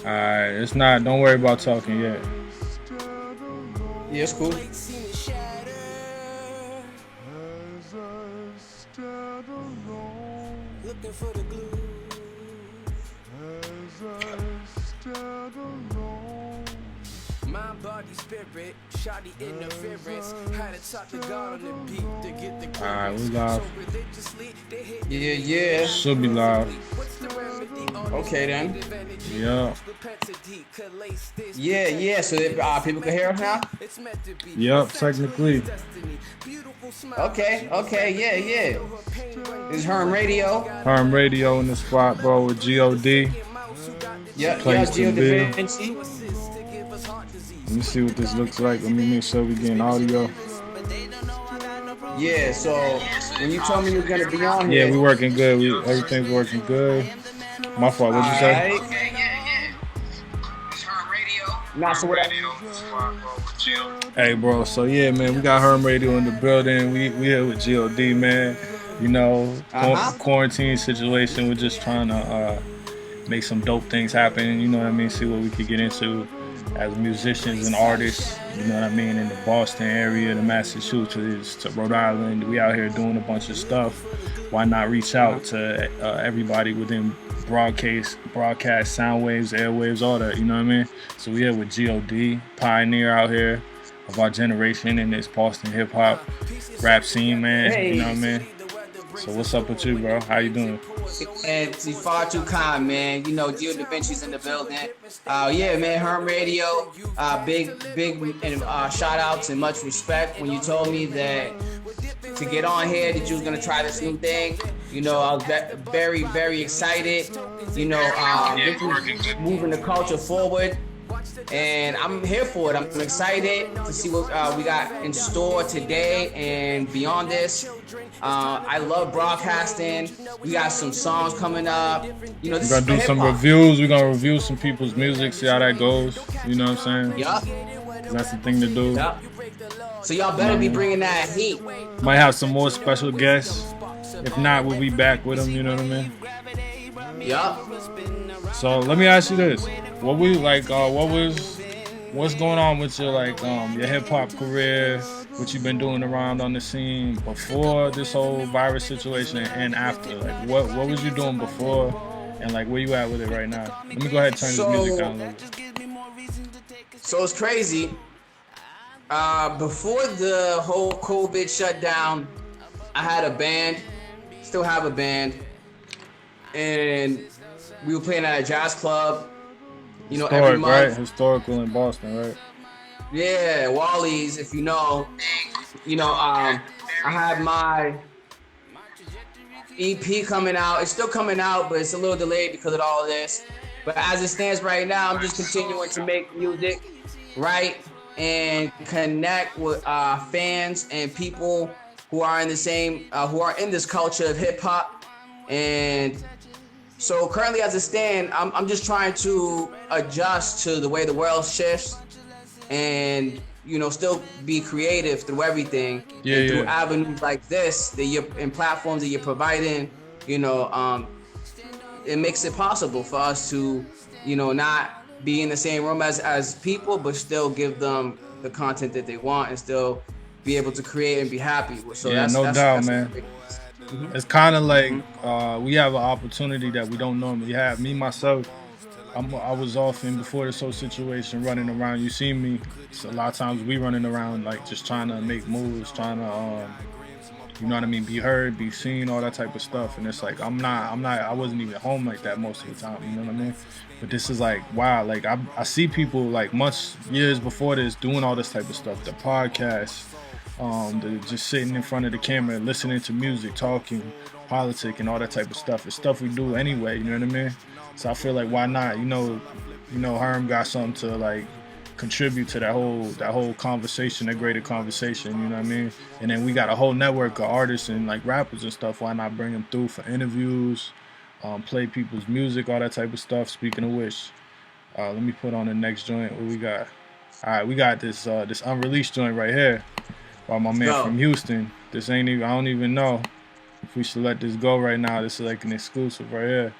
It's not. Don't worry about talking yet. Yeah, it's cool. Looking for the glue. As I stand alone. Mind, body, spirit, shoddy interference. Had to talk to God on the beat to get the Alright, we live. So religiously, they hit Yeah. Should be live. What's the remedy on Okay then. Yeah. Yeah. So that, people can hear us now. Yep, technically. Okay. Yeah. This is Herm Radio. Herm Radio in the spot, bro, with Gio D. Yeah, Place to Gio be. Davinci. Let me see what this looks like. Let me make sure we getting audio. Yeah, so when you told me you were gonna be on here, Yeah, we working good. Everything's working good. My fault. What'd you say? Nah, so what? Hey, bro. So yeah, man, we got Herm Radio in the building. We here with Gio D, man. You know, quarantine situation. We're just trying to make some dope things happen. You know what I mean? See what we could get into as musicians and artists. You know what I mean? In the Boston area, the Massachusetts, to Rhode Island. We out here doing a bunch of stuff. Why not reach out to everybody within broadcast, sound waves, airwaves, all that, you know what I mean? So we here with Gio D, pioneer out here of our generation in this Boston hip hop rap scene, man. Hey. You know what I mean? So what's up with you, bro? How you doing? And you're far too kind, man. You know, Gio Davinci's in the building. Yeah, man, Herm Radio. Big and shout outs and much respect when you told me that to get on here that you was gonna try this new thing. You know, I was very, very excited. You know, this is moving the culture forward. And I'm here for it. I'm excited to see what we got in store today and beyond this. I love broadcasting. We got some songs coming up. You know, this We're gonna is do some hip-hop. reviews. We're gonna review some people's music, see how that goes. You know what I'm saying? Yeah. That's the thing to do. Yeah. So y'all better be bringing that heat. Might have some more special guests. If not, we'll be back with them. You know what I mean? Yeah. So let me ask you this: what we like? What's going on with your your hip hop career? What you've been doing around on the scene before this whole virus situation and after? Like, what was you doing before, and like where you at with it right now? Let me go ahead and turn this music down a little bit. So it's crazy. Before the whole COVID shutdown, I had a band, still have a band, and we were playing at a jazz club. You know, every month. Right? Historical in Boston, right? Yeah, Wally's, if you know. You know, I had my EP coming out. It's still coming out, but it's a little delayed because of all of this. But as it stands right now, I'm just continuing to make music, right? And connect with fans and people who are in the same, who are in this culture of hip hop. And so currently as it stands, I'm just trying to adjust to the way the world shifts and, you know, still be creative through everything. And through avenues like this that you're, and platforms that you're providing, you know, it makes it possible for us to, you know, not be in the same room as people, but still give them the content that they want and still be able to create and be happy. So yeah, no doubt, man. It's kind of like we have an opportunity that we don't normally have. Me, myself, I was often before this whole situation running around. You see me, so a lot of times we running around like just trying to make moves, trying to, you know what I mean, be heard, be seen, all that type of stuff. And it's like I wasn't even home like that most of the time. You know what I mean? But this is like, wow, like I see people like years before this doing all this type of stuff, the podcast. Just sitting in front of the camera, listening to music, talking, politics, and all that type of stuff. It's stuff we do anyway, you know what I mean? So I feel like why not? You know, Herm got something to like contribute to that whole conversation, that greater conversation, you know what I mean? And then we got a whole network of artists and like rappers and stuff. Why not bring them through for interviews, play people's music, all that type of stuff. Speaking of which, let me put on the next joint. What we got? All right, we got this unreleased joint right here. By my man from Houston. I don't even know if we should let this go right now. This is like an exclusive right here.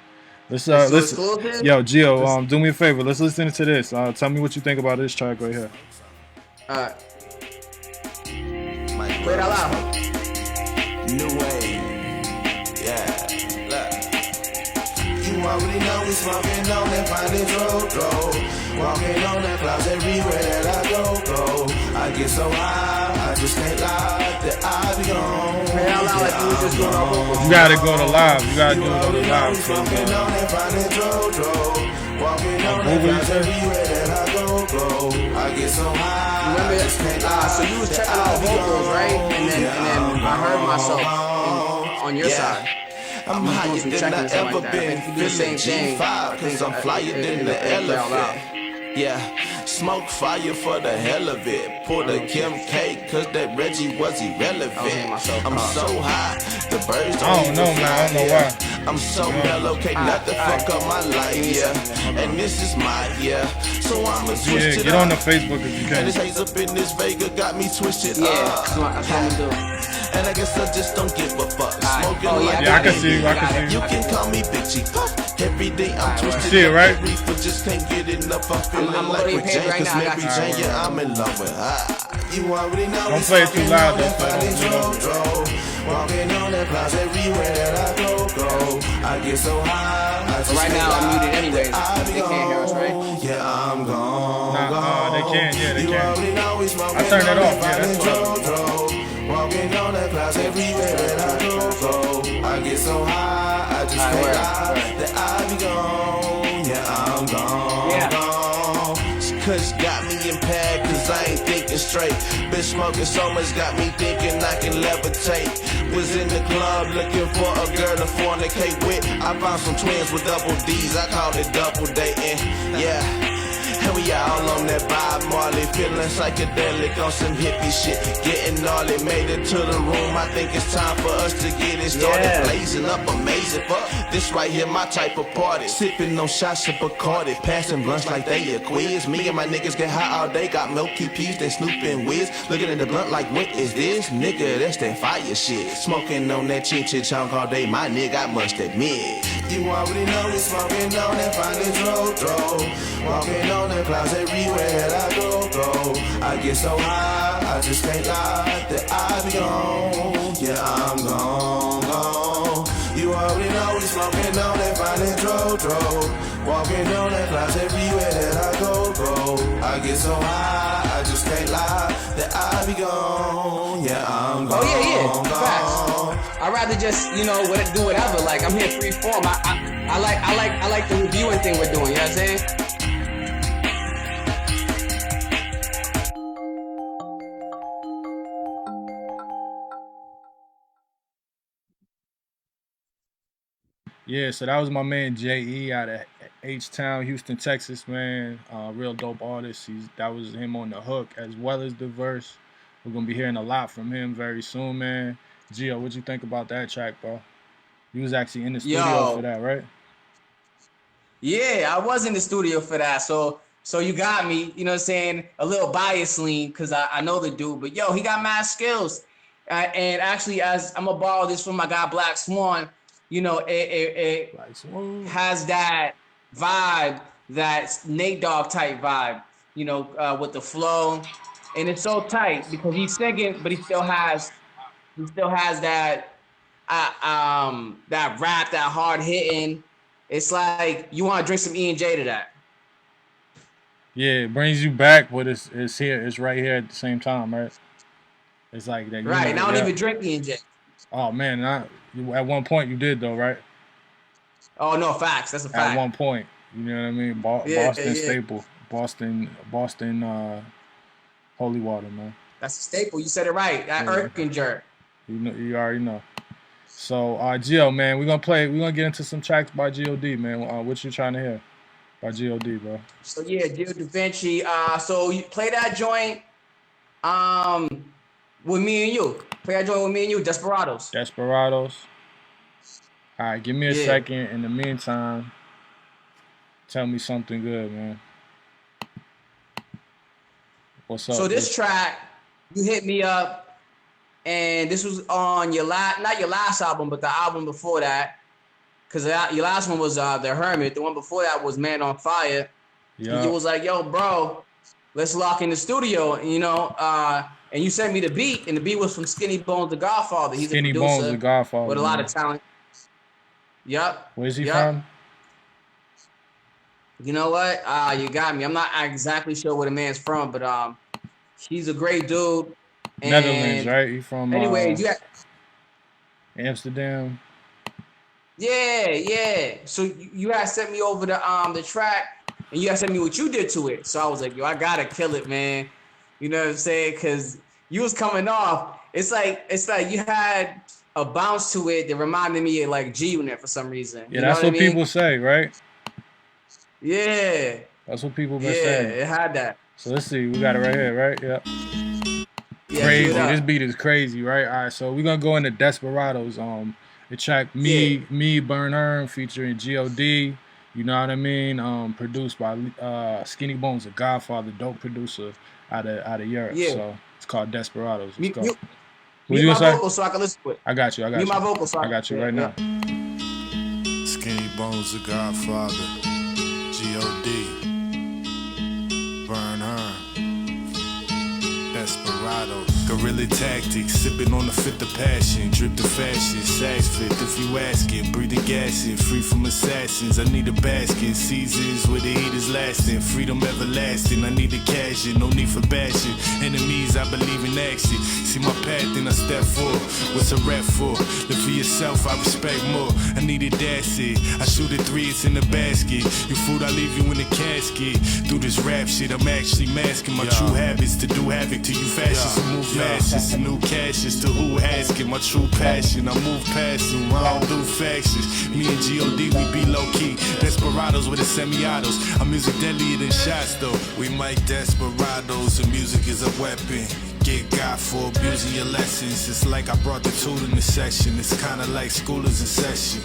Let's exclusive? yo, Gio, do me a favor. Let's listen to this. Tell me what you think about this track right here. Alright. Play it out loud. New wave. Yeah. Look. You already know we smoking on that finest road. Walking on that clouds everywhere that I go. I get so high, I just can't lie that I be on. Play it out loud like you was just going on. You gotta go to live. You gotta do it on the live. Smoking on that finest road. Walking on that clouds everywhere that I go. I get so high, I just can't lie. So you was checking out vocals, right? And then I heard myself on your side. I'm higher than I ever been, feeling G5, cause I'm flyer than the elephant. Yeah, smoke fire for the hell of it. Pour the Kim K, cause that Reggie was irrelevant. I'm so high, the birds don't know, man. I don't know why. I'm so mellow, can't nothing fuck up my life, yeah. And this is my, so I'ma switch it up. Get on the Facebook if you can. And this haze up in this Vega got me twisted up. That's what I'm doing. And I guess I just don't give a fuck. Smoking I can see you. You can call me Big G. Every day I'm twisted. See it, right? But just can't get enough. I'm feeling like with Jane, cause Mary Jane, I'm in love with her. You already know. Don't play it too loud, though. Walking on that plaza everywhere that I go. I get so high. I just right now I'm muted anyways. They can't hear us, right? Yeah, I'm gone. They can. Yeah, they can. I turned it off. Yeah, that's what. Walking on that clouds everywhere that I go. I get so high, I just can't lie that I be gone. Yeah, I'm gone. Cause got me impaired, cause I ain't thinking straight. Been smoking so much, got me thinking I can levitate. Was in the club looking for a girl to fornicate with. I found some twins with double D's, I called it double dating. Yeah. And we all on that Bob Marley, feeling psychedelic on some hippie shit. Getting gnarly, made it to the room. I think it's time for us to get it started. Blazing up, amazing. Fuck, this right here, my type of party. Sipping on shots of Bacardi, passing blunts like they a quiz. Me and my niggas get high all day, got milky peas, then Snoop and Wiz. Looking at the blunt like, what is this? Nigga, that's that fire shit. Smoking on that chin-chin-chonk all day, my nigga, I must admit. You already know we smoking on that finest road. Walking on the clouds everywhere that I go. I get so high, I just can't lie that I be gone. Yeah, I'm gone. You already know we smoking on that finest road. Walking on the clouds everywhere that I go. I get so high, I just can't lie that I be gone. Yeah, I'm gone. Oh yeah, facts. I'd rather just, do whatever. Like, I'm here free form. I like the reviewing thing we're doing, you know what I'm saying? Yeah, so that was my man J.E. out of H-Town, Houston, Texas, man. Real dope artist. That was him on the hook as well as the verse. We're going to be hearing a lot from him very soon, man. Gio, what'd you think about that track, bro? You was actually in the studio for that, right? Yeah, I was in the studio for that. So you got me, you know what I'm saying, a little bias lean because I know the dude. But, he got mad skills. And actually, as I'm going to borrow this from my guy Black Swan, it has that vibe, that Nate Dogg type vibe, with the flow. And it's so tight because he's singing, but he still has that that rap, that hard hitting. It's like you want to drink some E&J to that. Yeah, it brings you back, but it's here, it's right here at the same time, right? It's like that. Right, and I don't even drink E&J. Oh man, at one point you did though, right? Oh no, facts. That's a fact. At one point, you know what I mean? Boston staple, Boston, holy water, man. That's a staple. You said it right. That Erkinger. You already know. So, Gio, man, we're gonna get into some tracks by Gio D, man. What you trying to hear by Gio D, bro? So yeah, Gio Davinci. So you play that joint, with me and you. Play that joint with me and you. Desperados. All right, give me a second. In the meantime, tell me something good, man. What's up? So this track, you hit me up, and this was on your not your last album, but the album before that. because your last one was The Hermit. The one before that was Man on Fire. Yeah. And you was like, yo, bro, let's lock in the studio, you know. And you sent me the beat, and the beat was from Skinny Bones, the Godfather. He's Skinny a producer Bones, the Godfather, with a lot of talent. Yep. Where's he from? You know what? You got me. I'm not exactly sure where the man's from, but he's a great dude. And Netherlands, right? He from anyways, Amsterdam. Yeah. So you had sent me over the track, and you had sent me what you did to it. So I was like, yo, I gotta kill it, man. You know what I'm saying? Because you was coming off. It's like you had a bounce to it that reminded me of like G-Unit for some reason. Yeah, that's what people say, right? Yeah. That's what people been saying. Yeah, it had that. So let's see. We got it right here, right? Yep. Yeah, crazy. This beat is crazy, right? All right, so we're gonna go into Desperados. The track Me, Burn Herm featuring Gio D. You know what I mean? Produced by Skinny Bones, the Godfather, dope producer out of Europe. Yeah. So it's called Desperados. Let's go. Mute my vocal so I can listen to it. I got you. Mute my vocal so I got you right now. Skinny Bones, the Godfather, Gio D, Burn Herm, Desperados. Guerrilla tactics, sipping on the fifth of passion, drip the fashion, sax fit if you asking, breathing gas in, free from assassins. I need a basket, seasons where the heat is lasting, freedom everlasting. I need the cash in, no need for bashing. Enemies, I believe in action. See my path and I step forward. What's a rap for? Live for yourself, I respect more. I need it, that's it. I shoot it 3, it's in the basket. You food, I leave you in the casket. Through this rap shit, I'm actually masking my true habits to do havoc to you fascists who move masses. A new cash is to who asking my true passion. I move past them, I don't do factions. Me and Gio D, we be low key. Desperados with the semi-autos. Our music deadlier than shots though. We make desperados and music is a weapon. Get God for abusing your lessons. It's like I brought the tool in the session. It's kinda like school is in session.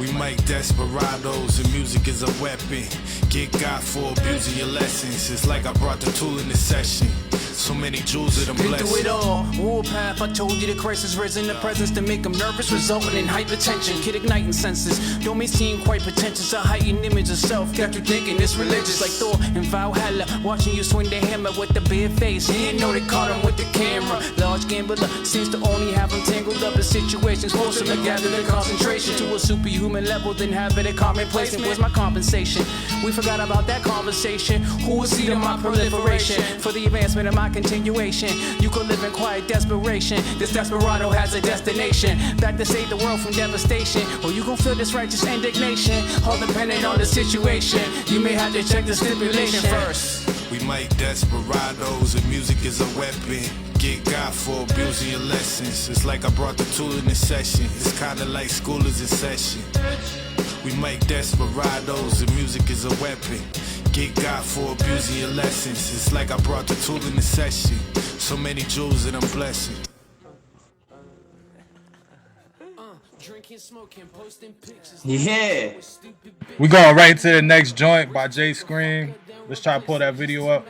We make desperados and music is a weapon. Get God for abusing your lessons. It's like I brought the tool in the session. So many jewels of them blessings. Through it all, warpath, I told you the crisis risen the presence to make them nervous, resulting in hypertension. Kid igniting senses, don't may seem quite pretentious. A heightened image of self, got you thinking it's religious. Like Thor and Valhalla, watching you swing the hammer with the bare face. He didn't know they caught him with the camera. Large gambler seems to only have him tangled up in situations, force him to gather the concentration to a superhuman level, then have it a commonplace. And where's my compensation? We forgot about that conversation. Who will see to my proliferation for the advancement of my continuation? You could live in quiet desperation. This desperado has a destination, back to save the world from devastation. Or you gon' feel this righteous indignation, all depending on the situation. You may have to check the stipulation first. We make desperados and music is a weapon. Get God for abusing your lessons. It's like I brought the tool in the session. It's kinda like school is in session. We make desperados and music is a weapon. Get God for abusing your lessons. It's like I brought the tool in the session. So many jewels that I'm blessing. Yeah. We going right to the next joint by Jay Scream. Let's try to pull that video up.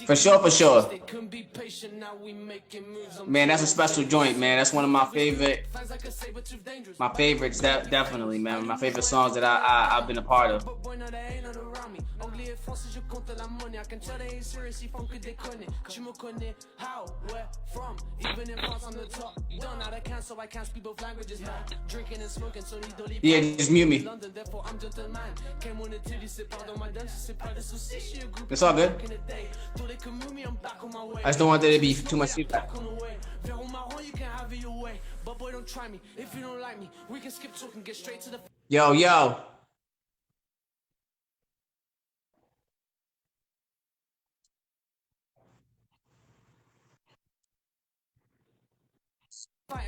For sure. Man, that's a special joint, man. That's one of my favorites, definitely, man. My favorite songs that I've been a part of. Yeah, just mute me. It's all good. I just don't want there to be too much feedback. Yo.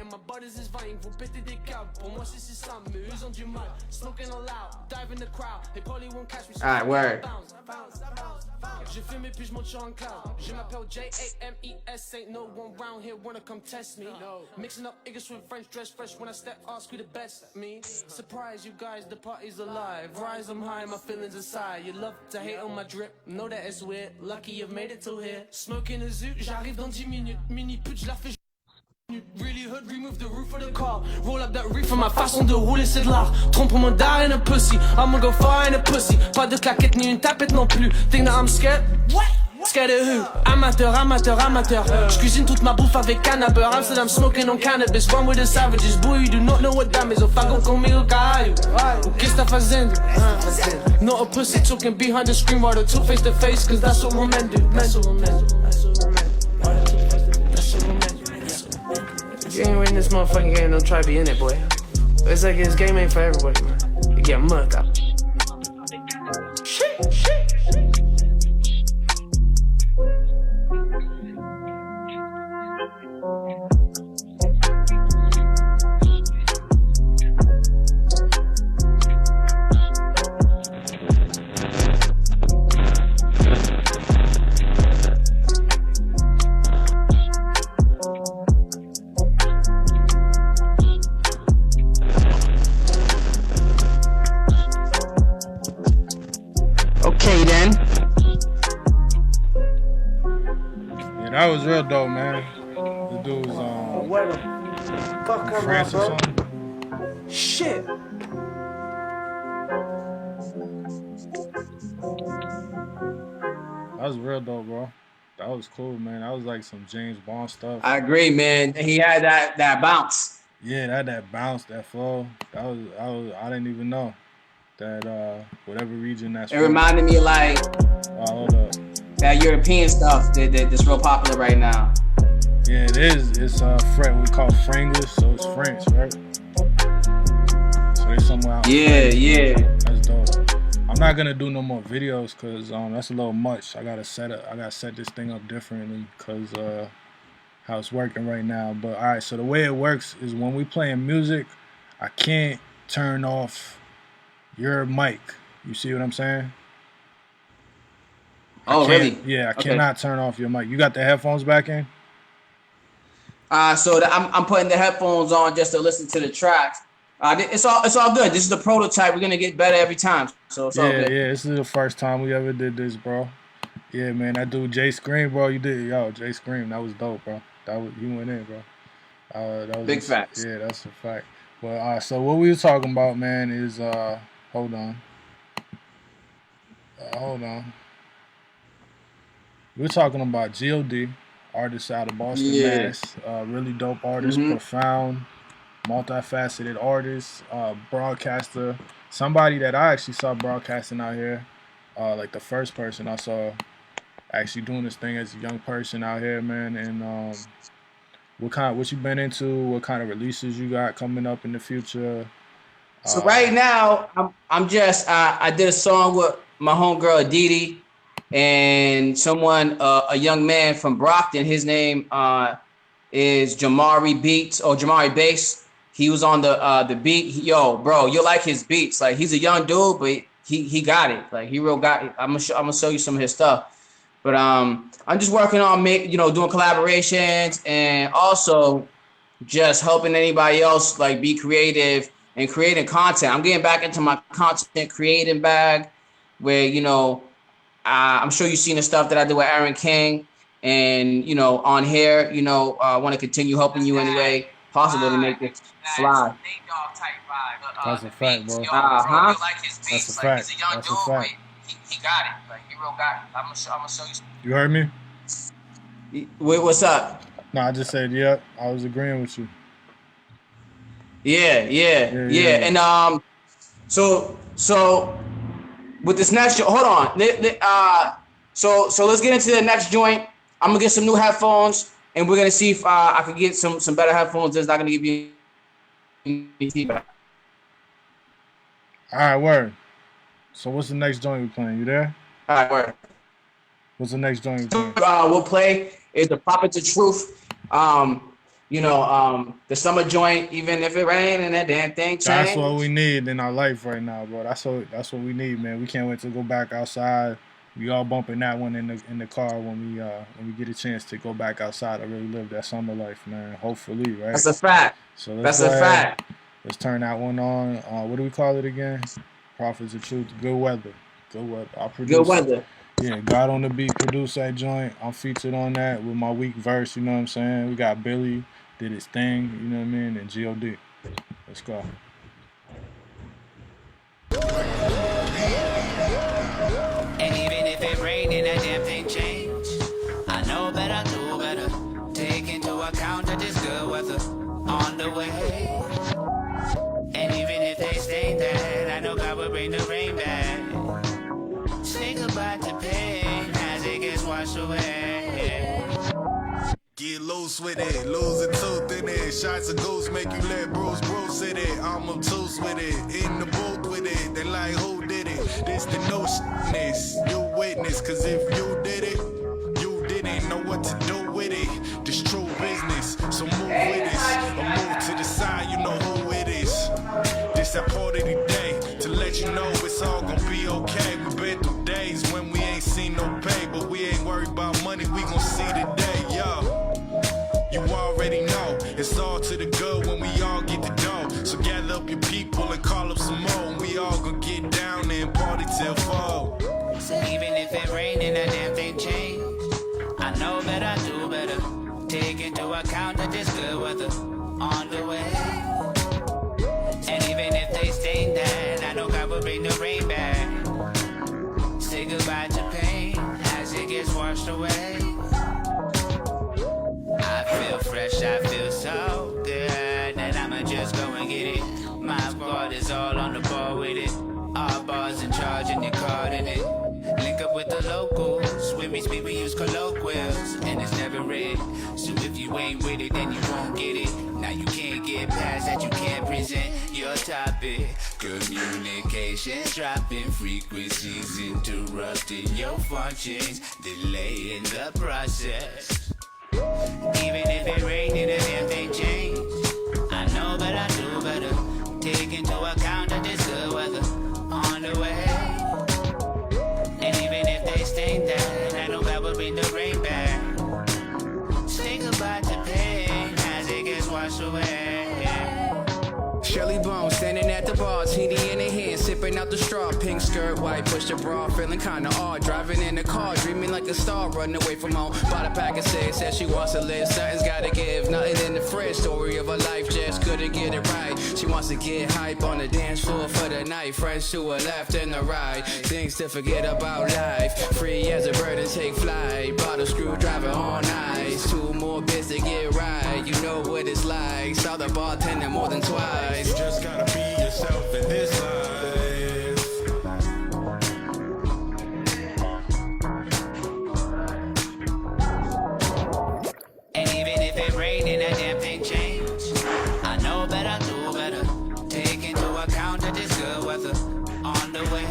Ma bodies is vying pour péter des câbles. Pour moi c'est si simple, mais eux ont du mal. Smoking all loud, dive in the crowd. They probably won't catch me. Alright, word. J'ai filmé puis je monte sur un cloud. Je m'appelle James, ain't no one round here wanna come test me. Mixing up English with French, dress fresh when I step, ask who the best me. Surprise you guys, the party's alive. Rise, I'm high, my feelings aside. You love to hate on my drip, know that it's weird. Lucky you've made it till here. Smoking a zoo, j'arrive dans 10 minutes. Mini pute, je la fais. Really hood, remove the roof of the car. Roll up that reef, ma façon de rouler c'est de l'art. Trompe-moi d'art and a pussy, I'ma go far in a pussy. Pas de claquette ni une tapette non plus. Think that I'm scared? What? Scared of who? Amateur, amateur, amateur. J'cuisine toute ma bouffe avec cannabis. Amsterdam smoking on cannabis. One with the savages. Boy, you do not know what damn is. Ou fago comigo, caralho. O que está fazendo? Not a pussy talking behind the screen while the two face to face. Cause that's what men do. That's what men do. That's what men do. That's what men do. If you ain't winning this motherfucking game, don't try to be in it, boy. It's like this game ain't for everybody, man. You get mugged out. Shit, shit. That was real dope, man. The dude was from France or something. Shit. That was real dope, bro. That was cool, man. That was like some James Bond stuff. I agree, man. He had that bounce. Yeah, that bounce, that flow. I didn't even know that whatever region that's. It reminded me of like hold up. That European stuff that's real popular right now. Yeah, it is. It's French. We call Franglish, so it's French, right? So they somewhere out. Yeah. That's dope. I'm not gonna do no more videos because that's a little much. I gotta set this thing up differently because how it's working right now. But all right, so the way it works is when we playing music, I can't turn off your mic. You see what I'm saying? Oh, really? Yeah, I cannot turn off your mic. You got the headphones back in? So I'm putting the headphones on just to listen to the tracks. It's all good. This is the prototype. We're gonna get better every time. So it's all good. Yeah, this is the first time we ever did this, bro. Yeah, man, that dude Jay Scream, bro. You did, Jay Scream. That was dope, bro. You went in, bro. That was big facts. Yeah, that's a fact. But so what we were talking about, man, is hold on. We're talking about Gio D, artist out of Boston, Mass. Really dope artist, profound, multifaceted artist, broadcaster. Somebody that I actually saw broadcasting out here, like the first person I saw actually doing this thing as a young person out here, man. And what you been into? What kind of releases you got coming up in the future? So right now, I'm just I did a song with my homegirl D. And someone, a young man from Brockton, his name is Jamari Bass. He was on the beat. Yo, bro, you like his beats. Like, he's a young dude, but he got it. Like, he real got it. I'm gonna show you some of his stuff. But I'm just working on doing collaborations and also just helping anybody else like be creative and creating content. I'm getting back into my content creating bag where I'm sure you've seen the stuff that I did with Aaron King, and on here, I want to continue helping you any way possible to make this fly. That's a fact, bro. That's a fact. He got it. Like, he real got it. I'm gonna show you. You heard me? Wait, what's up? No, I just said, yeah. I was agreeing with you. Yeah. And so. With this next, hold on. So let's get into the next joint. I'm gonna get some new headphones, and we're gonna see if I can get some better headphones that's not gonna give you any feedback. All right, word. So what's the next joint we playing? You there? All right, word. What's the next joint we playing? We'll play is the Prophet of Truth. The summer joint, even if it rain and that damn thing change. That's what we need in our life right now, bro. That's what we need, man. We can't wait to go back outside. We all bumping that one in the car when we get a chance to go back outside to really live that summer life, man. Hopefully, right? That's a fact. So that's a fact. Let's turn that one on. What do we call it again? Prophets of Truth. Good weather. I'll produce Good weather. Yeah, God on the Beat produced that joint. I'm featured on that with my weak verse, you know what I'm saying? We got Billy did his thing, you know what I mean? And Gio D. Let's go. And even if it rained and that damn thing changed, I know better, do better. Take into account that it's good weather on the way. And even if they stay there, I know God will bring the rain back. Say goodbye to pain as it gets washed away. Get loose with it, lose a tooth in it. Shots of ghosts make you let Bruce in it. I'm obtuse with it, in the booth with it. They like, who did it? This the no shitness. You witness, cause if you did it, you didn't know what to do with it. This true business, so move with this. Or move to the side, you know who it is. This that part of the day, to let you know it's all gonna be okay. We been through days when we ain't seen no pay, but we ain't worried about money, we gon' see the day, yo. You already know, it's all to the good when we all get the dough. So gather up your people and call up some more, and we all gonna get down and party till fall. So even if it rained and that damn thing changed, I know better, do better. Take into account that there's good weather on the way. And even if they stay there, I know God will bring the rain back. Say goodbye to pain as it gets washed away. I feel fresh, I feel so good that I'ma just go and get it. My squad is all on the ball with it. All bars in charge and your card in it. Link up with the locals. When we speak, we use colloquials, and it's never red. So if you ain't with it, then you won't get it. Now you can't get past that, you can't present your topic. Communications dropping, frequencies interrupting your functions, delaying the process. Even if it rained and a damn thing changed, I know better, do better. Take into account that there's good weather on the way. And even if they stay there, I know God will bring the rain back. Say goodbye to pain as it gets washed away. Shirley Bones standing at the bar, TD in her hand, sipping out the straw. Pink skirt, white push the bra, feeling kinda odd. Driving in the car, dreaming like a star, running away from home. Bought a pack of cigs, said she wants to live, something's gotta give. Nothing in the fridge, story of her life, just couldn't get it right. She wants to get hype on the dance floor for the night. Friends to her left and the right, things to forget about life. Free as a bird and take flight. Bought a screwdriver on ice, 2 more bits to get right. You know what it's like, saw the bartender more than twice. You just gotta be yourself in this life. And even if it rained and that damn thing changed, I know better, do better. Take into account that there's good weather on the way.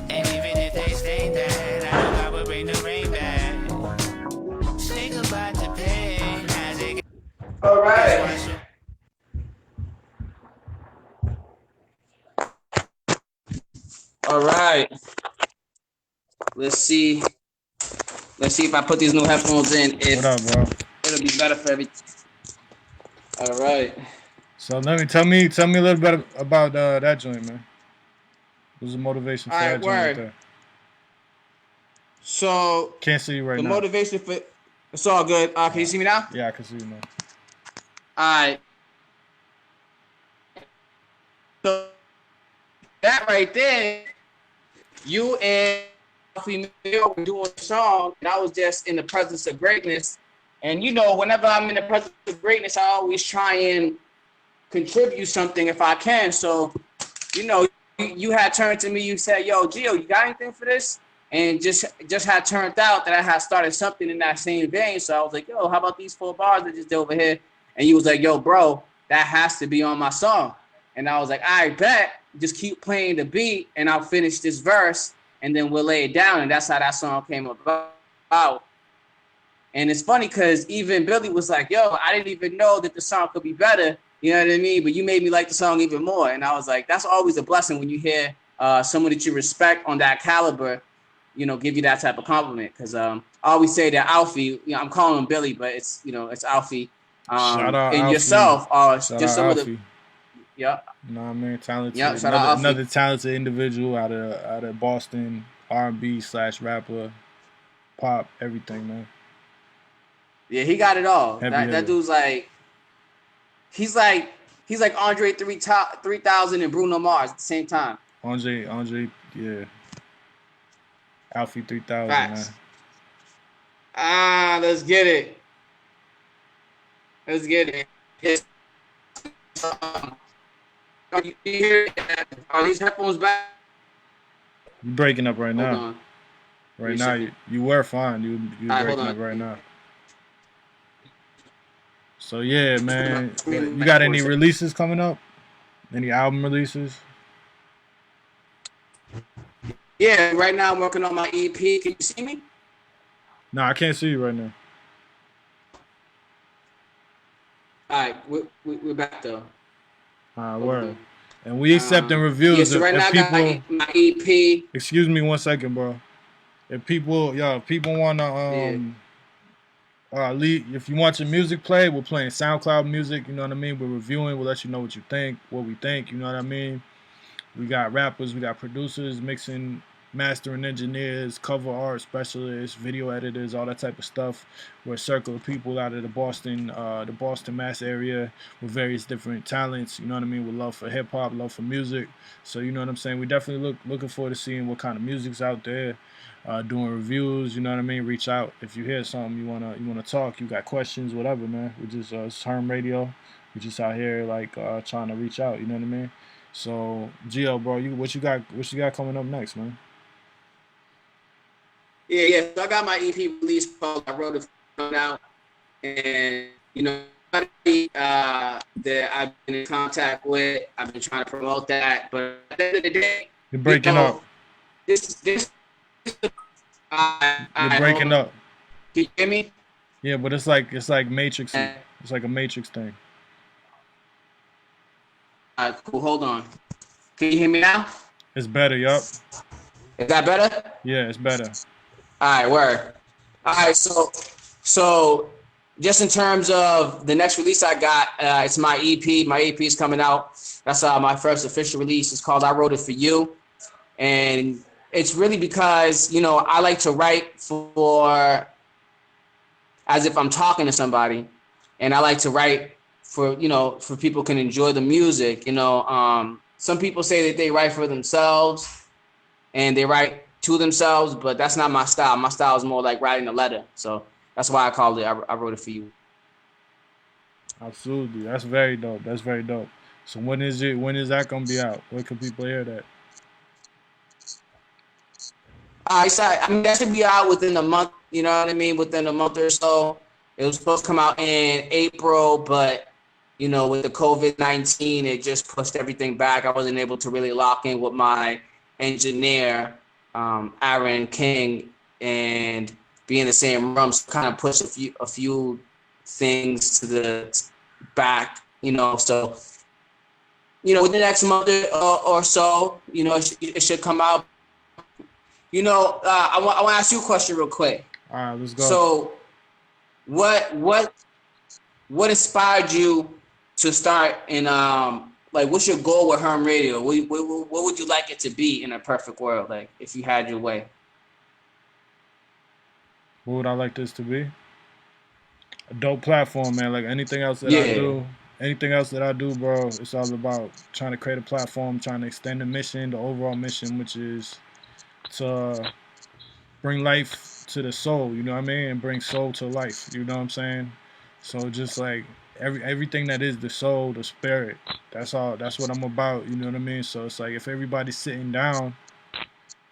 And even if they stay there, I know God will bring the rain back. Say goodbye to pain as it gets. All right. All right. Let's see if I put these new headphones in. If What up, bro? it'll be better for everything. All right. So tell me a little bit about that joint, man. What was the motivation for that joint right there? So Can't see you right the now. motivation for it's all good. Can you see me now? Yeah, I can see you now. All right. So that right there, you and female were doing a song, and I was just in the presence of greatness. And you know, whenever I'm in the presence of greatness, I always try and contribute something if I can. So, you know, you had turned to me, you said, "Yo, Gio, you got anything for this?" And just had turned out that I had started something in that same vein. So I was like, "Yo, how about these 4 bars that just did over here?" And you was like, "Yo, bro, that has to be on my song." And I was like, "I bet." Just keep playing the beat, and I'll finish this verse, and then we'll lay it down. And that's how that song came about. And it's funny because even Billy was like, "Yo, I didn't even know that the song could be better." You know what I mean? But you made me like the song even more. And I was like, that's always a blessing when you hear someone that you respect on that caliber, you know, give you that type of compliment. Because I always say that Alfie, you know, I'm calling him Billy, but it's, you know, it's Alfie. Shout out and Alfie. yourself are Shout just some out of the. Alfie. Yep. You know what I mean? Talented. Yep, shout out Another talented individual out of Boston, R&B / rapper, pop, everything, man. Yeah, he got it all. Heavy That dude's like, he's like Andre 3000 and Bruno Mars at the same time. Andre, yeah. Alfie 3000, Facts. man. Let's get it. Let's get it. It's, you hear that? Are these headphones back? You breaking up right now. Hold on. Right now, you were fine. You right, breaking up right now. So yeah, man. You got any releases coming up? Any album releases? Yeah, right now I'm working on my EP. Can you see me? No, I can't see you right now. All right, we're back though. Word. And we accepting reviews. Yeah, so right now people, I got my EP. Excuse me 1 second, bro. If people wanna if you want your music played, we're playing SoundCloud music, you know what I mean? We're reviewing, we'll let you know what you think, what we think, you know what I mean? We got rappers, we got producers, mixing, mastering engineers, cover art specialists, video editors, all that type of stuff. We're a circle of people out of the Boston, Mass area with various different talents, you know what I mean, with love for hip hop, love for music. So you know what I'm saying? We definitely looking forward to seeing what kind of music's out there, doing reviews, you know what I mean? Reach out if you hear something you wanna talk, you got questions, whatever, man. We just it's Herm Radio. We just out here like trying to reach out, you know what I mean? So Gio, bro, what you got coming up next, man? Yeah. So I got my EP released. I wrote it out, and you know, that I've been in contact with, I've been trying to promote that. But at the end of the day, you're breaking up. This. You're breaking up. Can you hear me? Yeah, but it's like Matrix. It's like a Matrix thing. All right, cool. Hold on. Can you hear me now? It's better, yup. Is that better? Yeah, it's better. All right, word. All right, so just in terms of the next release I got, it's my EP. My EP is coming out. That's my first official release. It's called I Wrote It For You. And it's really because, you know, I like to write for as if I'm talking to somebody. And I like to write for people can enjoy the music. You know, some people say that they write for themselves and they write to themselves, but that's not my style. My style is more like writing a letter. So that's why I called it I Wrote It For You. Absolutely. That's very dope. That's very dope. So when is that gonna be out? Where can people hear that? I mean, that should be out within a month, you know what I mean? Within a month or so. It was supposed to come out in April, but you know, with the COVID-19, it just pushed everything back. I wasn't able to really lock in with my engineer, Aaron King, and be in the same room. So kind of pushed a few things to the back, you know. So, you know, within the next month or so, you know, it should come out. You know, I want to ask you a question real quick. All right, let's go. So, what inspired you to start in like, what's your goal with Herm Radio? What would you like it to be in a perfect world, like if you had your way? What would I like this to be? A dope platform, man. Like anything else that I do, bro, it's all about trying to create a platform, trying to extend the mission, the overall mission, which is to bring life to the soul, you know what I mean? And bring soul to life, you know what I'm saying? So just like everything that is the soul, the spirit, that's what I'm about, you know what I mean? So it's like if everybody's sitting down,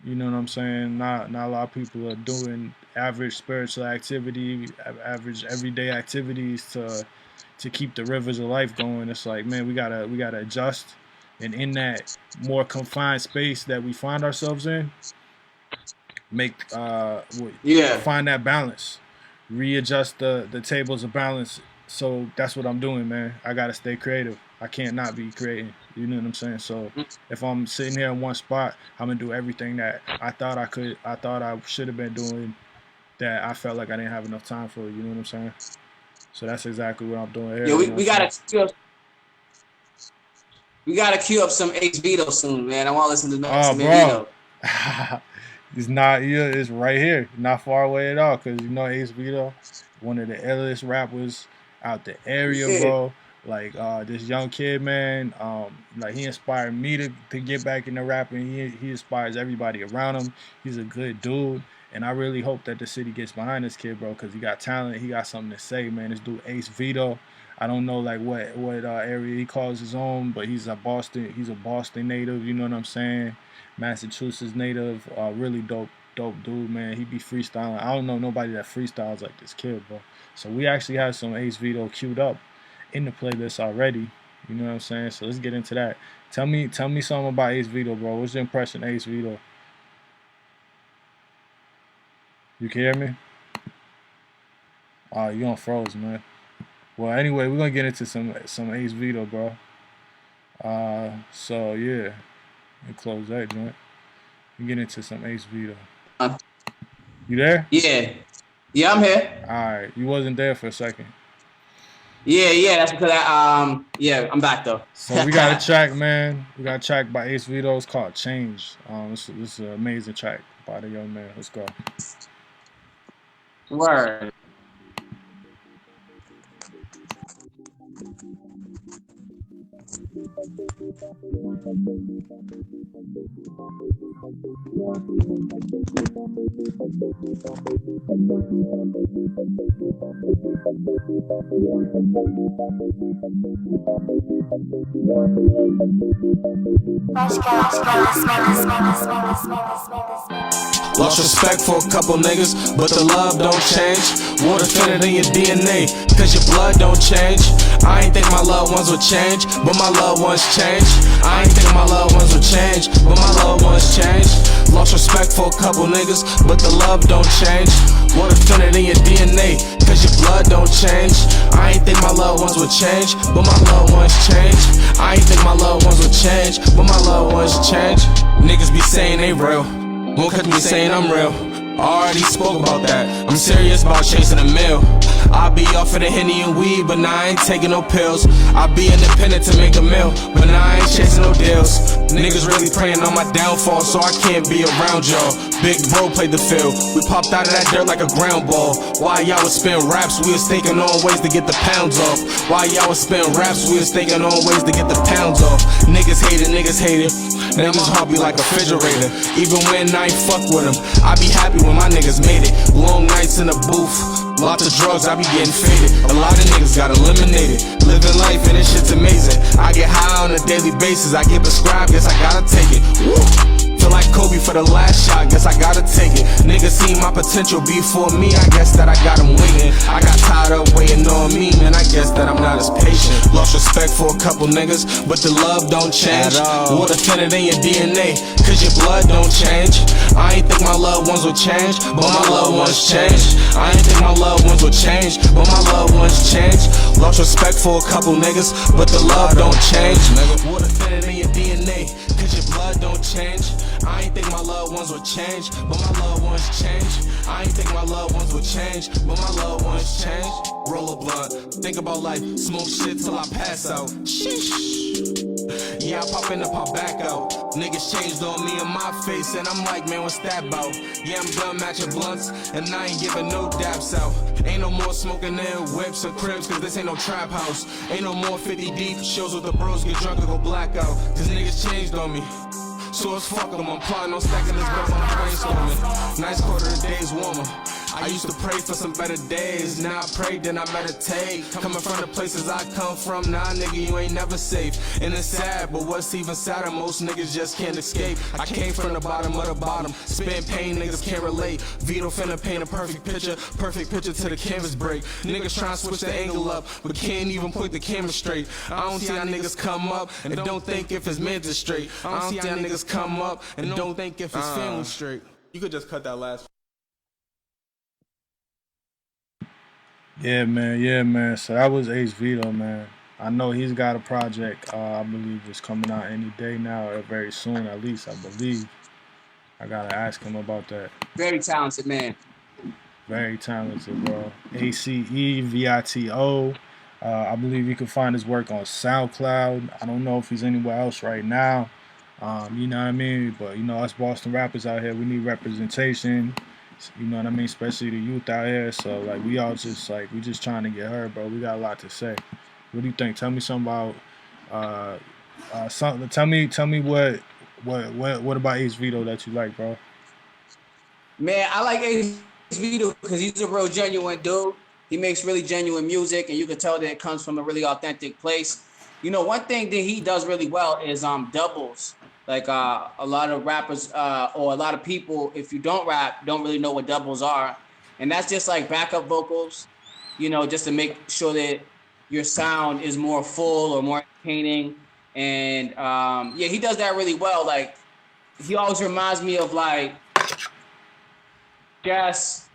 you know what I'm saying, not a lot of people are doing average spiritual activity, average everyday activities to keep the rivers of life going. It's like, man, we gotta adjust, and in that more confined space that we find ourselves in, find that balance, readjust the tables of balance. So that's what I'm doing, man. I gotta stay creative. I can't not be creating. You know what I'm saying? So if I'm sitting here in one spot, I'm gonna do everything that I thought I should have been doing, that I felt like I didn't have enough time for. You know what I'm saying? So that's exactly what I'm doing here. Yeah, we gotta queue up some Ace Vito soon, man. I want to listen to some Vito. It's not. Yeah, it's right here, not far away at all. Cause you know Ace Vito, one of the illest rappers out the area, Yeah. bro. Like this young kid, man. Like he inspired me to get back into rapping. He inspires everybody around him. He's a good dude, and I really hope that the city gets behind this kid, bro. Cause he got talent. He got something to say, man. This dude Ace Vito. I don't know like what area he calls his own, but he's a Boston. He's a Boston native. You know what I'm saying? Massachusetts native, really dope dude, man. He be freestyling. I don't know nobody that freestyles like this kid, bro. So we actually have some Ace Vito queued up in the playlist already. You know what I'm saying? So let's get into that. Tell me something about Ace Vito, bro. What's your impression of Ace Vito? You can hear me? You on froze, man. Well, anyway, we're gonna get into some Ace Vito, bro. So yeah, let me close that joint. We get into some Ace Vito. You there? Yeah. Yeah, I'm here. All right, you wasn't there for a second. Yeah, that's because I'm back though. So we got a track, man. We got a track by Ace Vito. It's called Change. This is an amazing track by the young man. Let's go. Word. Lost respect for a couple niggas, but the love don't change. Water fitted in your DNA, cause your blood don't change. I ain't think my loved ones would change, but my loved ones change. I ain't think my loved ones would change, but my loved ones change. Lost respect for a couple niggas, but the love don't change. Water fitted in your DNA, cause your blood don't change. I ain't think my loved ones would change, but my loved ones change. I ain't think my loved ones would change, but my loved ones change. Niggas be saying they real, won't catch me saying I'm real. Already spoke about that, I'm serious about chasing a meal. I be off of the Henny and weed, but now I ain't taking no pills. I be independent to make a meal, but now I ain't chasing no deals. Niggas really praying on my downfall, so I can't be around y'all. Big bro played the field, we popped out of that dirt like a ground ball. While y'all was spin raps, we was thinking on ways to get the pounds off. While y'all was spin raps, we was thinking on ways to get the pounds off. Niggas hate it. Now my heart be like a refrigerator. Even when I ain't fuck with them, I be happy when my niggas made it. Long nights in the booth, lots of drugs, I be getting faded. A lot of niggas got eliminated. Living life and this shit's amazing. I get high on a daily basis, I get prescribed, guess I gotta take it. Woo. Feel like Kobe for the last shot, guess I gotta take it. Niggas seen my potential before me, I guess that I got them waiting. I got tired of waiting on me, man, I guess that I'm not as patient. Lost respect for a couple niggas, but the love don't change. Water fitted in your DNA, cause your blood don't change. I ain't think my loved ones would change, but my loved ones change. I ain't think my loved ones would change, but my loved ones change. Lost respect for a couple niggas, but the love don't change. Water fitted in your DNA, cause your blood don't change. I ain't think my loved ones would change, but my loved ones change. I ain't think my loved ones would change, but my loved ones change. Roll a blunt, think about life, smoke shit till I pass out. Sheesh. Yeah, I pop in and pop back out. Niggas changed on me and my face, and I'm like, man, what's that about? Yeah, I'm done matching blunts, and I ain't giving no daps out. Ain't no more smoking in whips or cribs, cause this ain't no trap house. Ain't no more 50 deep shows with the bros get drunk or go blackout. Cause niggas changed on me. So it's fuck them, I'm plotting on stacking this belt, I'm brainstorming. Nice quarter, the day's warmer. I used to pray for some better days. Now I pray, then I meditate. Coming from the places I come from, nah nigga, you ain't never safe. And it's sad, but what's even sadder, most niggas just can't escape. I came from the bottom of the bottom. Spin pain, niggas can't relate. Vito finna paint a perfect picture till the canvas break. Niggas tryna switch the angle up, but can't even point the camera straight. I don't see how niggas come up and don't think if his meds is straight. I don't see how niggas come up and don't think if his family's straight. You could just cut that last. Yeah, man. So that was Ace Vito, man. I know he's got a project, I believe it's coming out any day now, or very soon at least, I believe. I gotta ask him about that. Very talented man. Very talented, bro. ACEVITO. I believe you can find his work on SoundCloud. I don't know if he's anywhere else right now. You know what I mean? But you know, us Boston rappers out here, we need representation. You know what I mean? Especially the youth out here. So like, we all just like, we just trying to get heard, bro. We got a lot to say. What do you think? Tell me something about something. Tell me what about Ace Vito that you like, bro? Man, I like Ace Vito because he's a real genuine dude. He makes really genuine music, and you can tell that it comes from a really authentic place. You know, one thing that he does really well is doubles. Like a lot of rappers or a lot of people, if you don't rap, don't really know what doubles are. And that's just like backup vocals, you know, just to make sure that your sound is more full or more entertaining. And yeah, he does that really well. Like, he always reminds me of like, guess,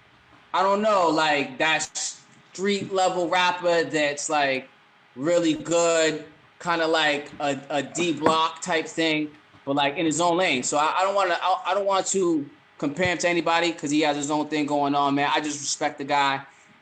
I don't know, like that street level rapper that's like really good, kind of like a D Block type thing, but like in his own lane. So I don't want to compare him to anybody because he has his own thing going on, man. I just respect the guy,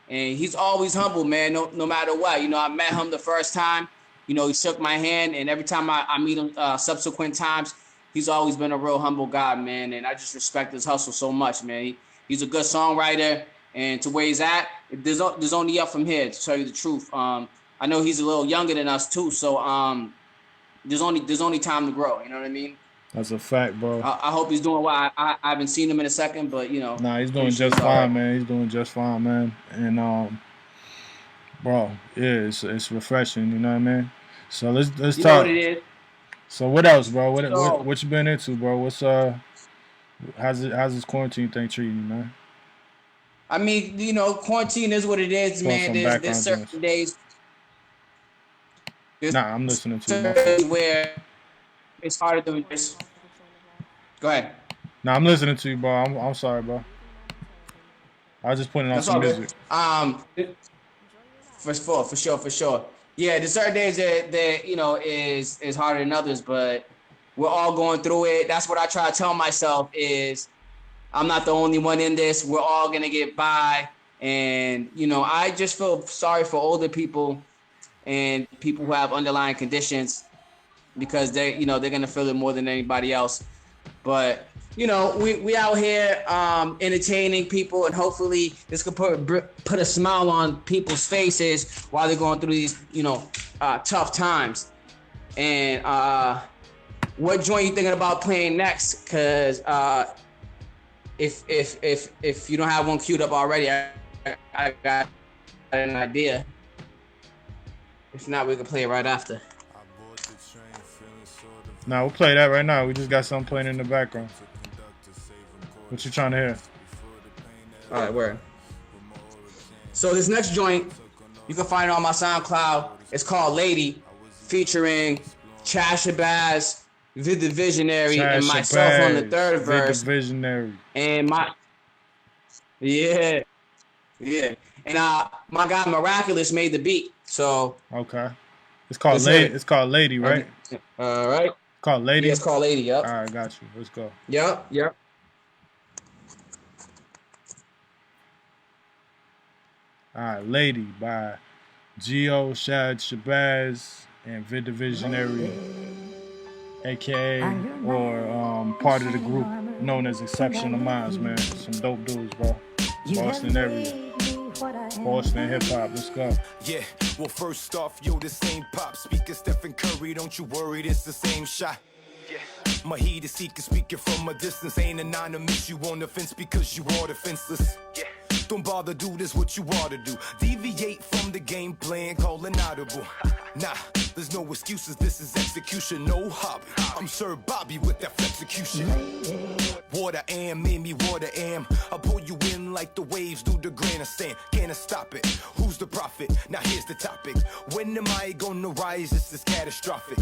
and he's always humble, man. No matter what. You know, I met him the first time. You know, he shook my hand, and every time I meet him subsequent times, he's always been a real humble guy, man. And I just respect his hustle so much, man. He's a good songwriter, and to where he's at, there's only up from here, to tell you the truth. I know he's a little younger than us too, so there's only time to grow. You know what I mean? That's a fact, bro. I hope he's doing well. I haven't seen him in a second, but you know. Nah, he's doing just fine, right, man. He's doing just fine, man. And bro, yeah, it's refreshing. You know what I mean? So let's talk. You know what it is. So what else, bro? What you been into, bro? What's how's this quarantine thing treating you, man? I mean, you know, quarantine is what it is, man. There's certain days. I'm listening to you. Where it's harder than this. Go ahead. Nah, I'm listening to you, bro. I'm sorry, bro. I was just putting on some music. For sure. Yeah, there's certain days that you know is harder than others, but we're all going through it. That's what I try to tell myself is I'm not the only one in this. We're all gonna get by, and you know, I just feel sorry for older people and people who have underlying conditions because they're gonna feel it more than anybody else. But you know, we out here entertaining people, and hopefully this could put a smile on people's faces while they're going through these tough times. And what joint you thinking about playing next? Cause if you don't have one queued up already, I got an idea. If not, we can play it right after. Nah, we'll play that right now. We just got something playing in the background. What you trying to hear? All right, word. So this next joint, you can find it on my SoundCloud. It's called Lady, featuring Chad Shabazz, Vid the Visionary, and myself on the third verse. Vid the Visionary. And yeah. And my guy Miraculous made the beat. So okay, it's called Lady. It's called Lady, right? All right. It's called Lady. Yeah, it's called Lady. Yep. All right, got you. Let's go. Yep. All right, Lady by Gio, Shad Shabazz, and Vid the Visionary, aka or part of the group known as Exceptional Minds, man. Some dope dudes, bro. Boston area. Boston hip hop, let's go. Yeah, well, first off, yo, this ain't pop. Speaker Stephen Curry, don't you worry, this the same shot. Yeah. My heat is seeking, speaking from a distance. Ain't anonymous, you on the fence because you are defenseless. Yeah. Don't bother, do this what you ought to do. Deviate from the game plan, call an audible. Nah, there's no excuses, this is execution, no hobby. I'm Sir Bobby with that flexecution. Water am, made me water am. I pull you in like the waves do the grandstand. Can't stop it, who's the prophet? Now here's the topic. When am I gonna rise? This is catastrophic.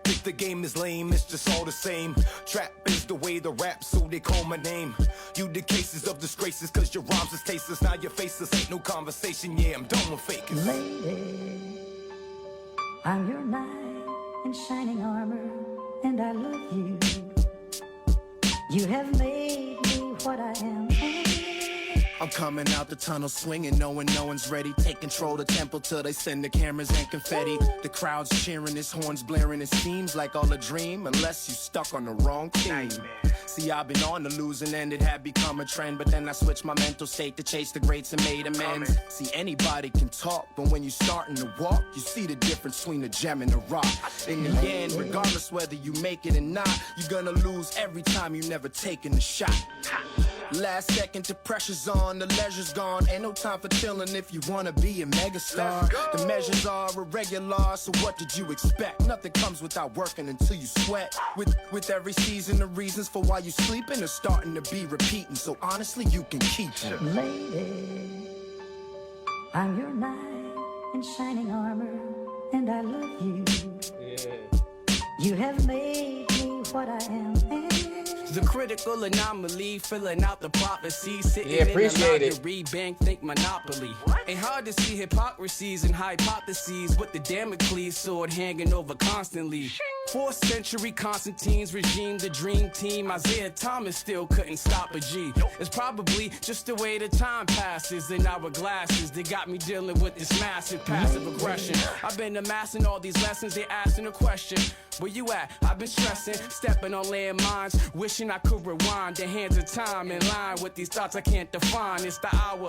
If the game is lame, it's just all the same. Trap is the way the rap, so they call my name. You the cases of disgraces, cause your rhymes is tasteless. Now your faceless, ain't no conversation, yeah, I'm done with fakers. Lady, I'm your knight in shining armor, and I love you. You have made me what I am. I'm coming out the tunnel swinging, knowing no one's ready. Take control of the temple till they send the cameras and confetti. The crowd's cheering, his horns blaring. It seems like all a dream, unless you stuck on the wrong team. See, I've been on the losing end, it had become a trend. But then I switched my mental state to chase the greats and made amends. See, anybody can talk, but when you're starting to walk, you see the difference between a gem and a rock. In the end, regardless whether you make it or not, you're gonna lose every time you never taken a shot. Last second, the pressure's on, the leisure's gone. Ain't no time for chillin' if you wanna be a megastar. The measures are irregular, so what did you expect? Nothing comes without working until you sweat. With every season, the reasons for why you sleeping are starting to be repeating. So honestly, you can keep it. Lady, I'm your knight in shining armor, and I love you. You have made me what I am. The critical anomaly, filling out the prophecy, sitting Yeah, appreciate in it. a lottery, bank think monopoly. Ain't hard to see hypocrisies and hypotheses, with the Damocles sword hanging over constantly. 4th century Constantine's regime, the dream team. Isaiah Thomas still couldn't stop a G. It's probably just the way the time passes in our glasses. They got me dealing with this massive passive aggression. I've been amassing all these lessons, they asking a question. Where you at? I've been stressing, stepping on landmines, wishing I could rewind the hands of time in line with these thoughts I can't define. It's the hour.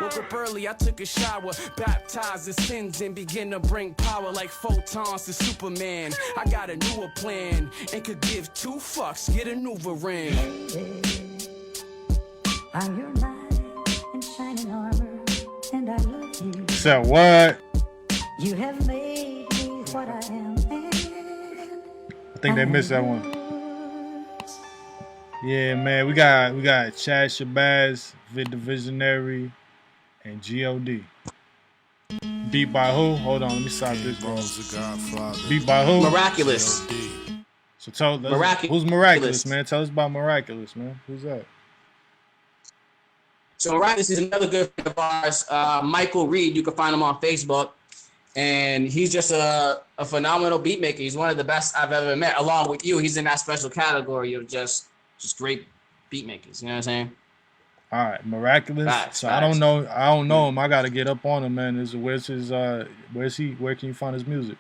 Woke up early, I took a shower, baptized the sins and begin to bring power like photons to Superman. I got a newer plan and could give 2 fucks, get a new ring. I'm your knight in shining armor, and I love you. So what? You have made me what I am. I think they missed that one. Yeah, man, we got Chad Shabazz, Vid the Visionary, and Gio D. Beat by who? Hold on, let me stop this, bro. Beat by who? Miraculous. So tell us, who's Miraculous, man? Tell us about Miraculous, man. Who's that? So Miraculous is another good friend of ours, Michael Reed. You can find him on Facebook. And he's just a phenomenal beat maker. He's one of the best I've ever met. Along with you, he's in that special category of just great beat makers. You know what I'm saying? All right, Miraculous. Facts. I don't know him. I gotta get up on him, man. Where's he? Where can you find his music?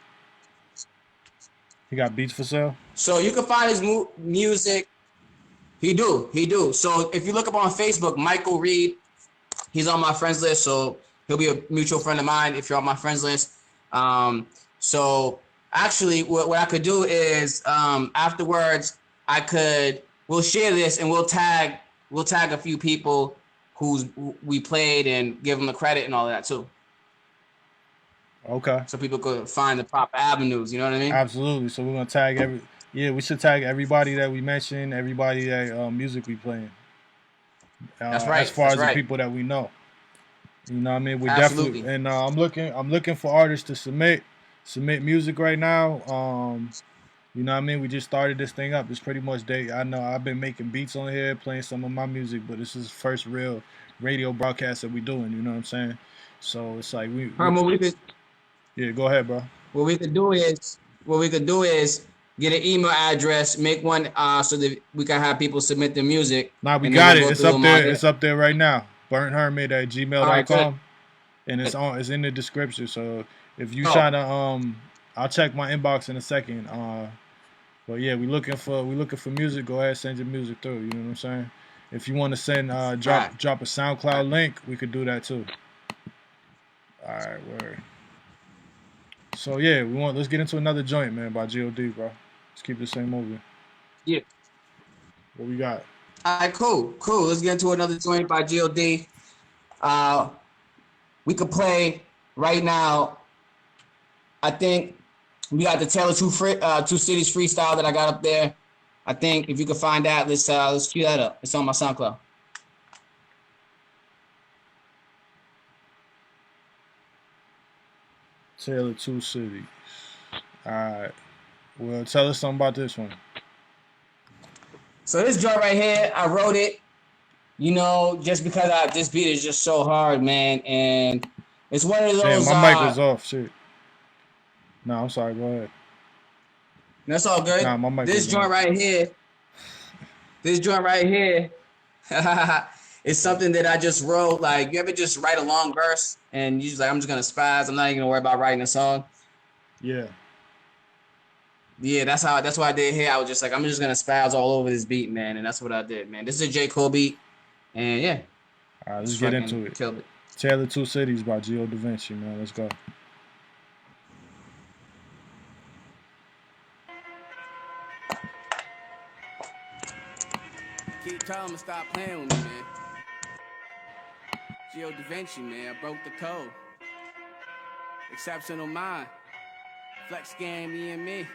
He got beats for sale? So you can find his music. He do. So if you look up on Facebook, Michael Reed, he's on my friends list. So he'll be a mutual friend of mine if you're on my friends list. So actually what I could do is afterwards we'll share this and we'll tag a few people we played and give them the credit and all of that too. Okay. So people could find the proper avenues, you know what I mean? Absolutely. So we're gonna tag we should tag everybody that we mentioned, everybody that music we playing. That's right. As far as right. the people that we know. You know what I mean? We Absolutely. definitely, and I'm looking for artists to submit music right now. You know what I mean? We just started this thing up. It's pretty much I know I've been making beats on here, playing some of my music, but this is the first real radio broadcast that we doing. You know what I'm saying? So it's like yeah, go ahead, bro. What we could do is get an email address, make one so that we can have people submit their music. Nah, we got it. It's up there. It's up there right now. BurntHermit@gmail.com, and it's in the description. So if you try to I'll check my inbox in a second. But yeah, we looking for music. Go ahead, send your music through. You know what I'm saying? If you want to send drop a SoundCloud link, we could do that too. All right, word. So yeah, let's get into another joint, man, by Gio D, bro. Let's keep the same movie. Yeah. What we got? All right, cool. Let's get into another joint by Gio D. We could play right now. I think we got the Taylor Two Cities freestyle that I got up there. I think if you can find that, let's cue that up. It's on my SoundCloud. Taylor Two Cities. All right. Well, tell us something about this one. So this joint right here, I wrote it, just because this beat is just so hard, man, and it's one of those. Damn, my mic was off. Shit. No, I'm sorry. Go ahead. That's all good. Nah, my mic This joint right here. It's something that I just wrote. Like, you ever just write a long verse and you just like, I'm just gonna spaz. I'm not even gonna worry about writing a song. Yeah. Yeah, that's what I did here. I was just like, I'm just gonna spaz all over this beat, man, and that's what I did, man. This is a J. Cole beat, and yeah. All right, let's get into it. Killed it. Tale of Two Cities by Gio Davinci, man. Let's go. Keep telling him to stop playing with me, man. Gio Davinci, man, I broke the code. Exceptional mind. Flex game, me and me.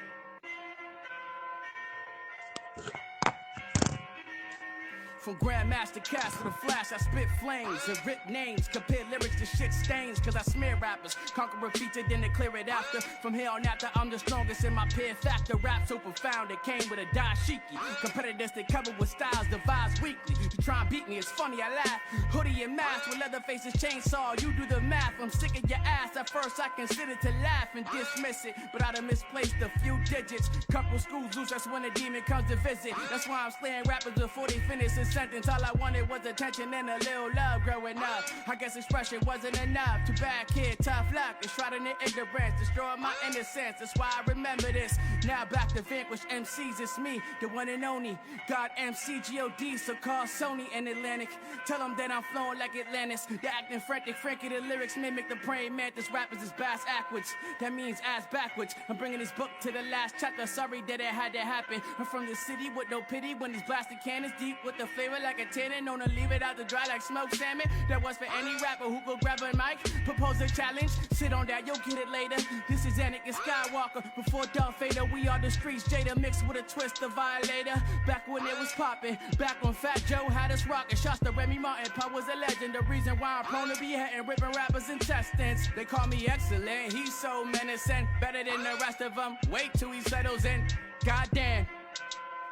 From Grandmaster Cast with a flash, I spit flames and rip names. Compare lyrics to shit stains, cause I smear rappers. Conqueror featured, then they clear it after. From here on after, I'm the strongest in my peer factor. Rap so profound, it came with a dashiki. Competitors that cover with styles devised weekly. You try and beat me, it's funny, I laugh. Hoodie and mask with leather faces, chainsaw. You do the math, I'm sick of your ass. At first, I consider to laugh and dismiss it, but I'd have misplaced a few digits. Couple schools loose, that's when the demon comes to visit. That's why I'm slaying rappers before they finish this sentence. All I wanted was attention and a little love growing up. I guess expression wasn't enough. Too bad, kid, tough luck. It's shrouded in ignorance, destroying my innocence. That's why I remember this. Now back to vanquish MCs, it's me, the one and only God MC Gio D, so call Sony and Atlantic. Tell them that I'm flowing like Atlantis. They're acting frantic, Frankie, the lyrics mimic the praying mantis. Rappers is bass backwards, that means ass backwards. I'm bringing this book to the last chapter. Sorry that it had to happen. I'm from the city with no pity when these blasted cannons deep with the flavor like a tannin. Known to leave it out to dry like smoked salmon. That was for any rapper who could grab a mic, propose a challenge. Sit on that, you'll get it later. This is Anakin Skywalker. Before Darth Vader, we are the streets. Jada mixed with a twist of Violator. Back when it was popping, back when Fat Joe had us rocking. Shots to Remy Martin, Pop was a legend. The reason why I'm prone to be hitting, ripping rappers' intestines. They call me excellent, he's so menacing. Better than the rest of them, wait till he settles in. Goddamn,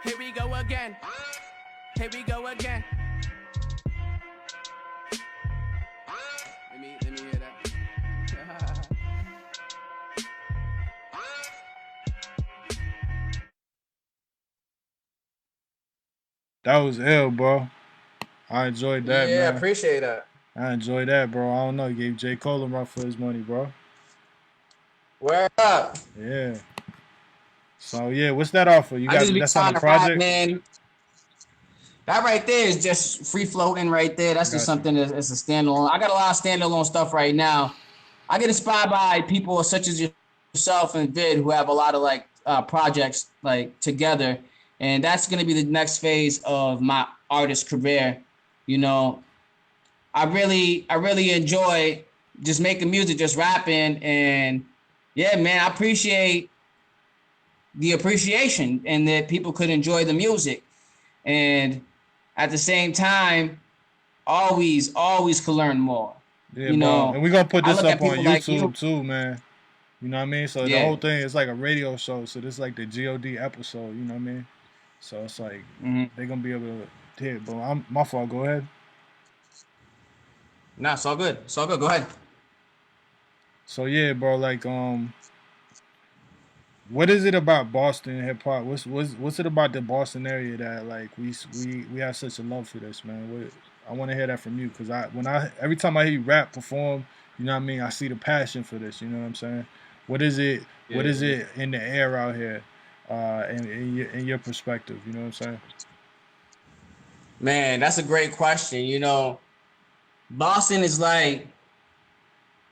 here we go again. Here we go again. Let me hear that. That was ill, bro. I enjoyed that, yeah, man. I appreciate that. I enjoyed that, bro. I don't know. You gave J. Cole a run for his money, bro. Where up? Yeah. So, yeah, what's that off for? You I got just be that's on trying the to rap, project? man. That right there is just free floating right there. That's just something that's a standalone. I got a lot of standalone stuff right now. I get inspired by people such as yourself and Vid who have a lot of like projects like together. And that's going to be the next phase of my artist career. You know, I really enjoy just making music, just rapping. And yeah, man, I appreciate the appreciation and that people could enjoy the music. And at the same time, always could learn more. Yeah, you know, and we're going to put this up on YouTube like too, man. You know what I mean? So the whole thing is like a radio show. So this is like the Gio D episode, you know what I mean? So it's like they're going to be able to hear it. But my fault. Go ahead. Nah, it's all good. It's all good. Go ahead. So yeah, bro, like what is it about Boston hip hop? What's it about the Boston area that like we have such a love for this, man? I want to hear that from you because every time I hear you rap, perform, you know what I mean, I see the passion for this. You know what I'm saying? What is it? Yeah. What is it in the air out here? In your perspective, you know what I'm saying? Man, that's a great question. You know, Boston is like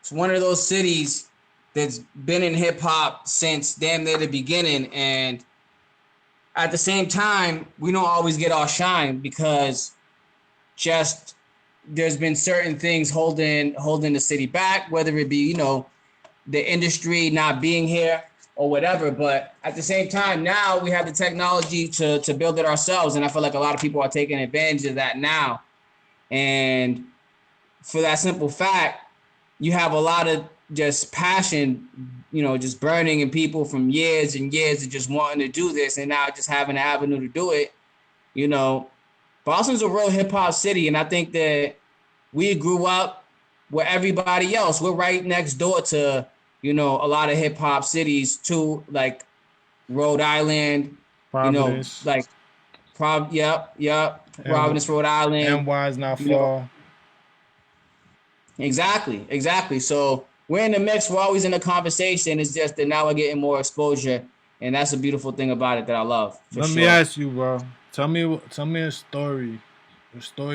it's one of those cities that's been in hip hop since damn near the beginning, and at the same time, we don't always get our shine because just there's been certain things holding the city back, whether it be, you know, the industry not being here or whatever. But at the same time, now we have the technology to build it ourselves, and I feel like a lot of people are taking advantage of that now. And for that simple fact, you have a lot of just passion, you know, just burning in people from years and years of just wanting to do this, and now just having an avenue to do it. You know, Boston's a real hip hop city, and I think that we grew up where everybody else. We're right next door to, you know, a lot of hip hop cities too, like Rhode Island, Providence. You know, like yep. Providence, Rhode Island. NY is not You know, far. exactly. So we're in the mix. We're always in a conversation. It's just that now we're getting more exposure, and that's a beautiful thing about it that I love. Let me ask you, bro. Tell me a story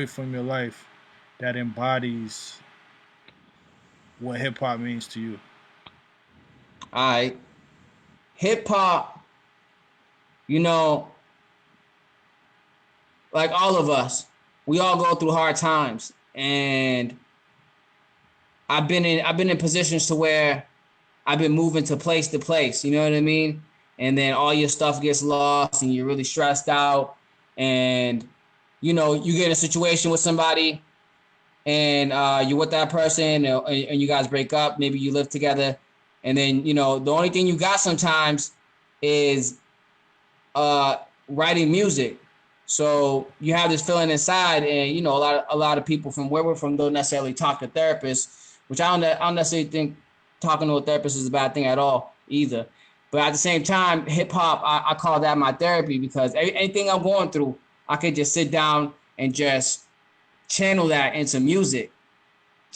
from your life that embodies what hip hop means to you. All right, hip hop. You know, like all of us, we all go through hard times, and I've been in positions to where I've been moving to place. You know what I mean? And then all your stuff gets lost, and you're really stressed out. And you know, you get in a situation with somebody, and you're with that person, and you guys break up. Maybe you live together, and then you know the only thing you got sometimes is writing music. So you have this feeling inside, and you know a lot of people from where we're from don't necessarily talk to therapists, which I don't necessarily think talking to a therapist is a bad thing at all either. But at the same time, hip hop, I call that my therapy, because anything I'm going through, I could just sit down and just channel that into music.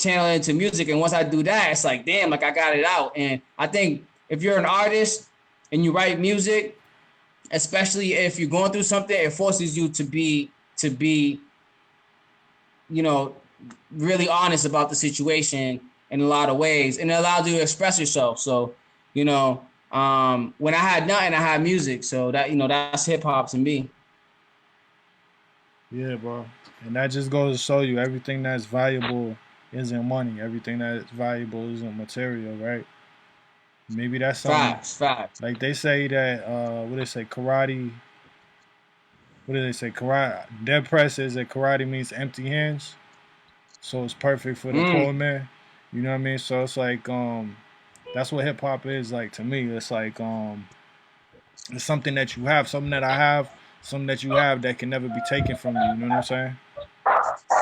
And once I do that, it's like, damn, like I got it out. And I think if you're an artist and you write music, especially if you're going through something, it forces you to be, you know, really honest about the situation in a lot of ways, and it allows you to express yourself. So, you know, when I had nothing, I had music. So that, you know, that's hip hop to me. Yeah, bro. And that just goes to show you everything that's valuable isn't money. Everything that's valuable isn't material, right? Maybe that's something. Facts. Like they say that, what they say, karate. What do they say? Karate. Dead press is that karate means empty hands. So it's perfect for the poor man. You know what I mean? So it's like, that's what hip hop is like to me. It's like, it's something that you have, something that I have, something that you have that can never be taken from you. You know what I'm saying?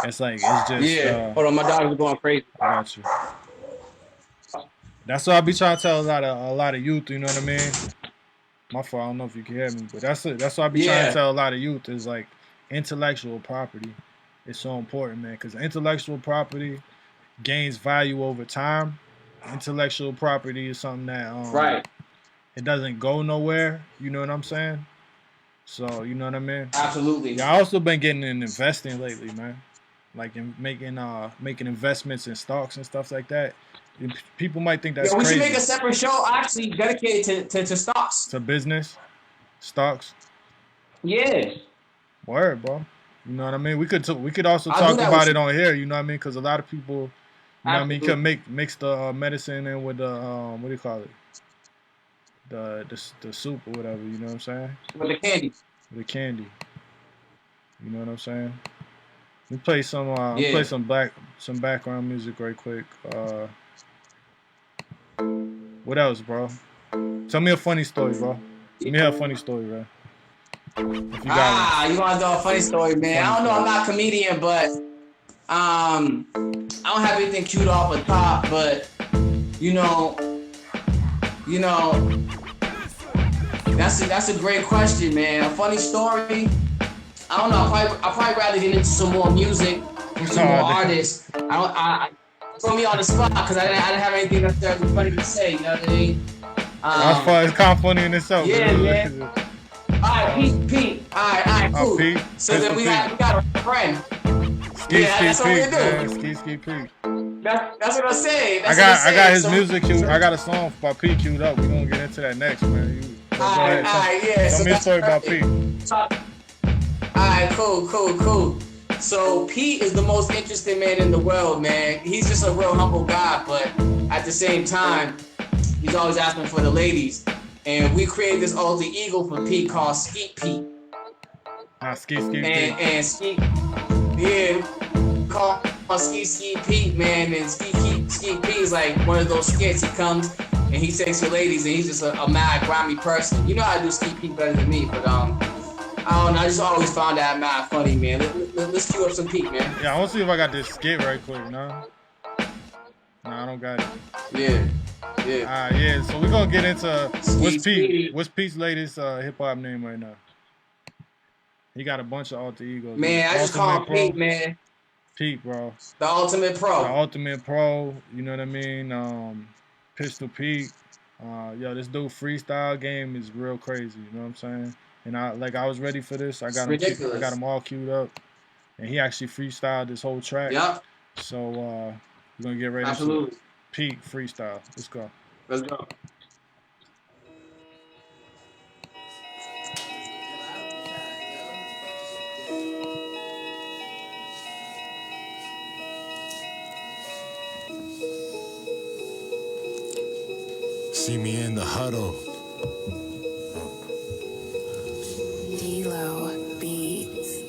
It's like, it's just. Hold on, my dog is going crazy. I got you. That's what I be trying to tell a lot of youth. You know what I mean? My fault. I don't know if you can hear me, but that's it. That's what I be trying to tell a lot of youth is like intellectual property is so important, man. Because intellectual property gains value over time. Intellectual property is something that it doesn't go nowhere. You know what I'm saying? So you know what I mean? Absolutely. Yeah, I also been getting in investing lately, man. Like in making investments in stocks and stuff like that. People might think that's crazy. We should make a separate show actually dedicated to stocks. To business, stocks. Yeah. Word, bro. You know what I mean? We could also talk about it on here. You know what I mean? Because a lot of people, you know what I mean, can mix the medicine in with the what do you call it? The soup or whatever. You know what I'm saying? With the candy. With the candy. You know what I'm saying? We play some background music right quick. What else, bro? Tell me a funny story, bro. Give me a funny story, bro. You want to know a funny story, man? I don't know. I'm not a comedian, but I don't have anything queued off the top. But you know, that's a great question, man. A funny story. I don't know. I'll probably rather get into some more music from some more artists. I put me on the spot because I didn't have anything necessarily funny to say. You know what I mean? It's kind of funny in itself. Yeah, man. All right, Pete. All right, cool. Pete. So then we got a friend. That's what we do. Ski Pete. That's what I'm saying. I got his music queued. I got a song by Pete queued up. We're gonna get into that next, man. All right, yeah. Tell me a story about Pete. Alright, cool. So Pete is the most interesting man in the world, man. He's just a real humble guy, but at the same time, he's always asking for the ladies. And we created this alter ego for Pete called Skeet Pete. Skeet and Skeet, yeah, call Skeet Pete, man. And Skeet Pete is like one of those skits. He comes and he takes your ladies, and he's just a mad, grimy person. You know how to do Skeet Pete better than me, but I don't know. I just always found that mad funny, man. Let's cue up some Pete, man. Yeah, I want to see if I got this skit right quick. No, I don't got it. Yeah. Yeah. So we're gonna get into what's Pete's latest hip hop name right now. He got a bunch of alter egos. Man, I just call him Pete, man. Pete, bro. The Ultimate Pro. The Ultimate Pro. You know what I mean? Pistol Pete. This dude freestyle game is real crazy. You know what I'm saying? And I was ready for this. I got him all queued up, and he actually freestyled this whole track. Yep. So we're gonna get ready. Absolutely. Pete freestyle. Let's go. Let's go. See me in the huddle. D-Lo Beats.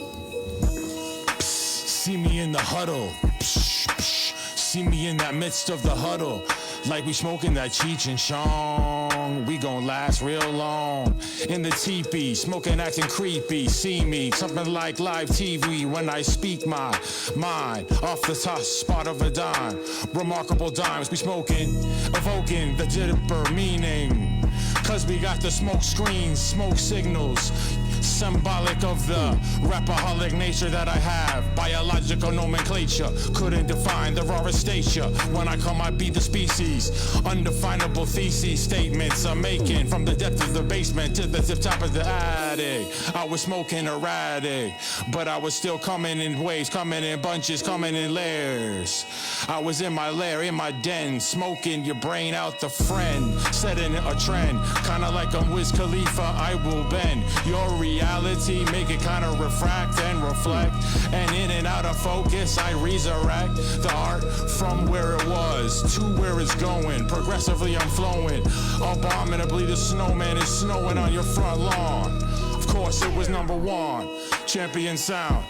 See me in the huddle. See me in that midst of the huddle. Like we smoking that Cheech and Chong. We gon' last real long. In the teepee, smoking, acting creepy. See me, something like live TV when I speak my mind. Off the top spot of a dime. Remarkable dimes, we smoking, evoking the deeper meaning. Cause we got the smoke screens, smoke signals. Symbolic of the rapaholic nature that I have. Biological nomenclature couldn't define the rawest stature. When I come, I be the species. Undefinable theses, statements I'm making from the depth of the basement to the top of the attic. I was smoking erratic, but I was still coming in waves, coming in bunches, coming in layers. I was in my lair, in my den, smoking your brain out the friend, setting a trend, kinda like I'm Wiz Khalifa. I will bend your reality, make it kind of refract and reflect, and in and out of focus I resurrect the art from where it was to where it's going. Progressively I'm flowing, abominably the snowman is snowing on your front lawn. Of course it was number one. Champion sound,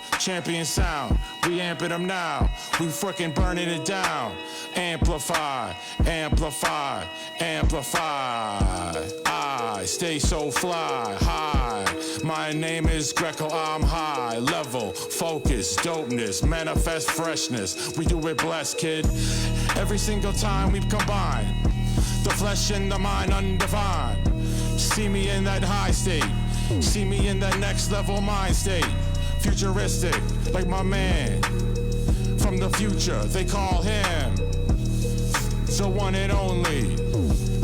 we amping them now, we frickin' burning it down. Amplify, amplify, amplify. I stay so fly, high. My name is Greco, I'm high. Level, focus, dopeness, manifest freshness. We do it blessed, kid. Every single time we combine the flesh and the mind undefined. See me in that high state. See me in that next level mind state. Futuristic, like my man from the future, they call him the one and only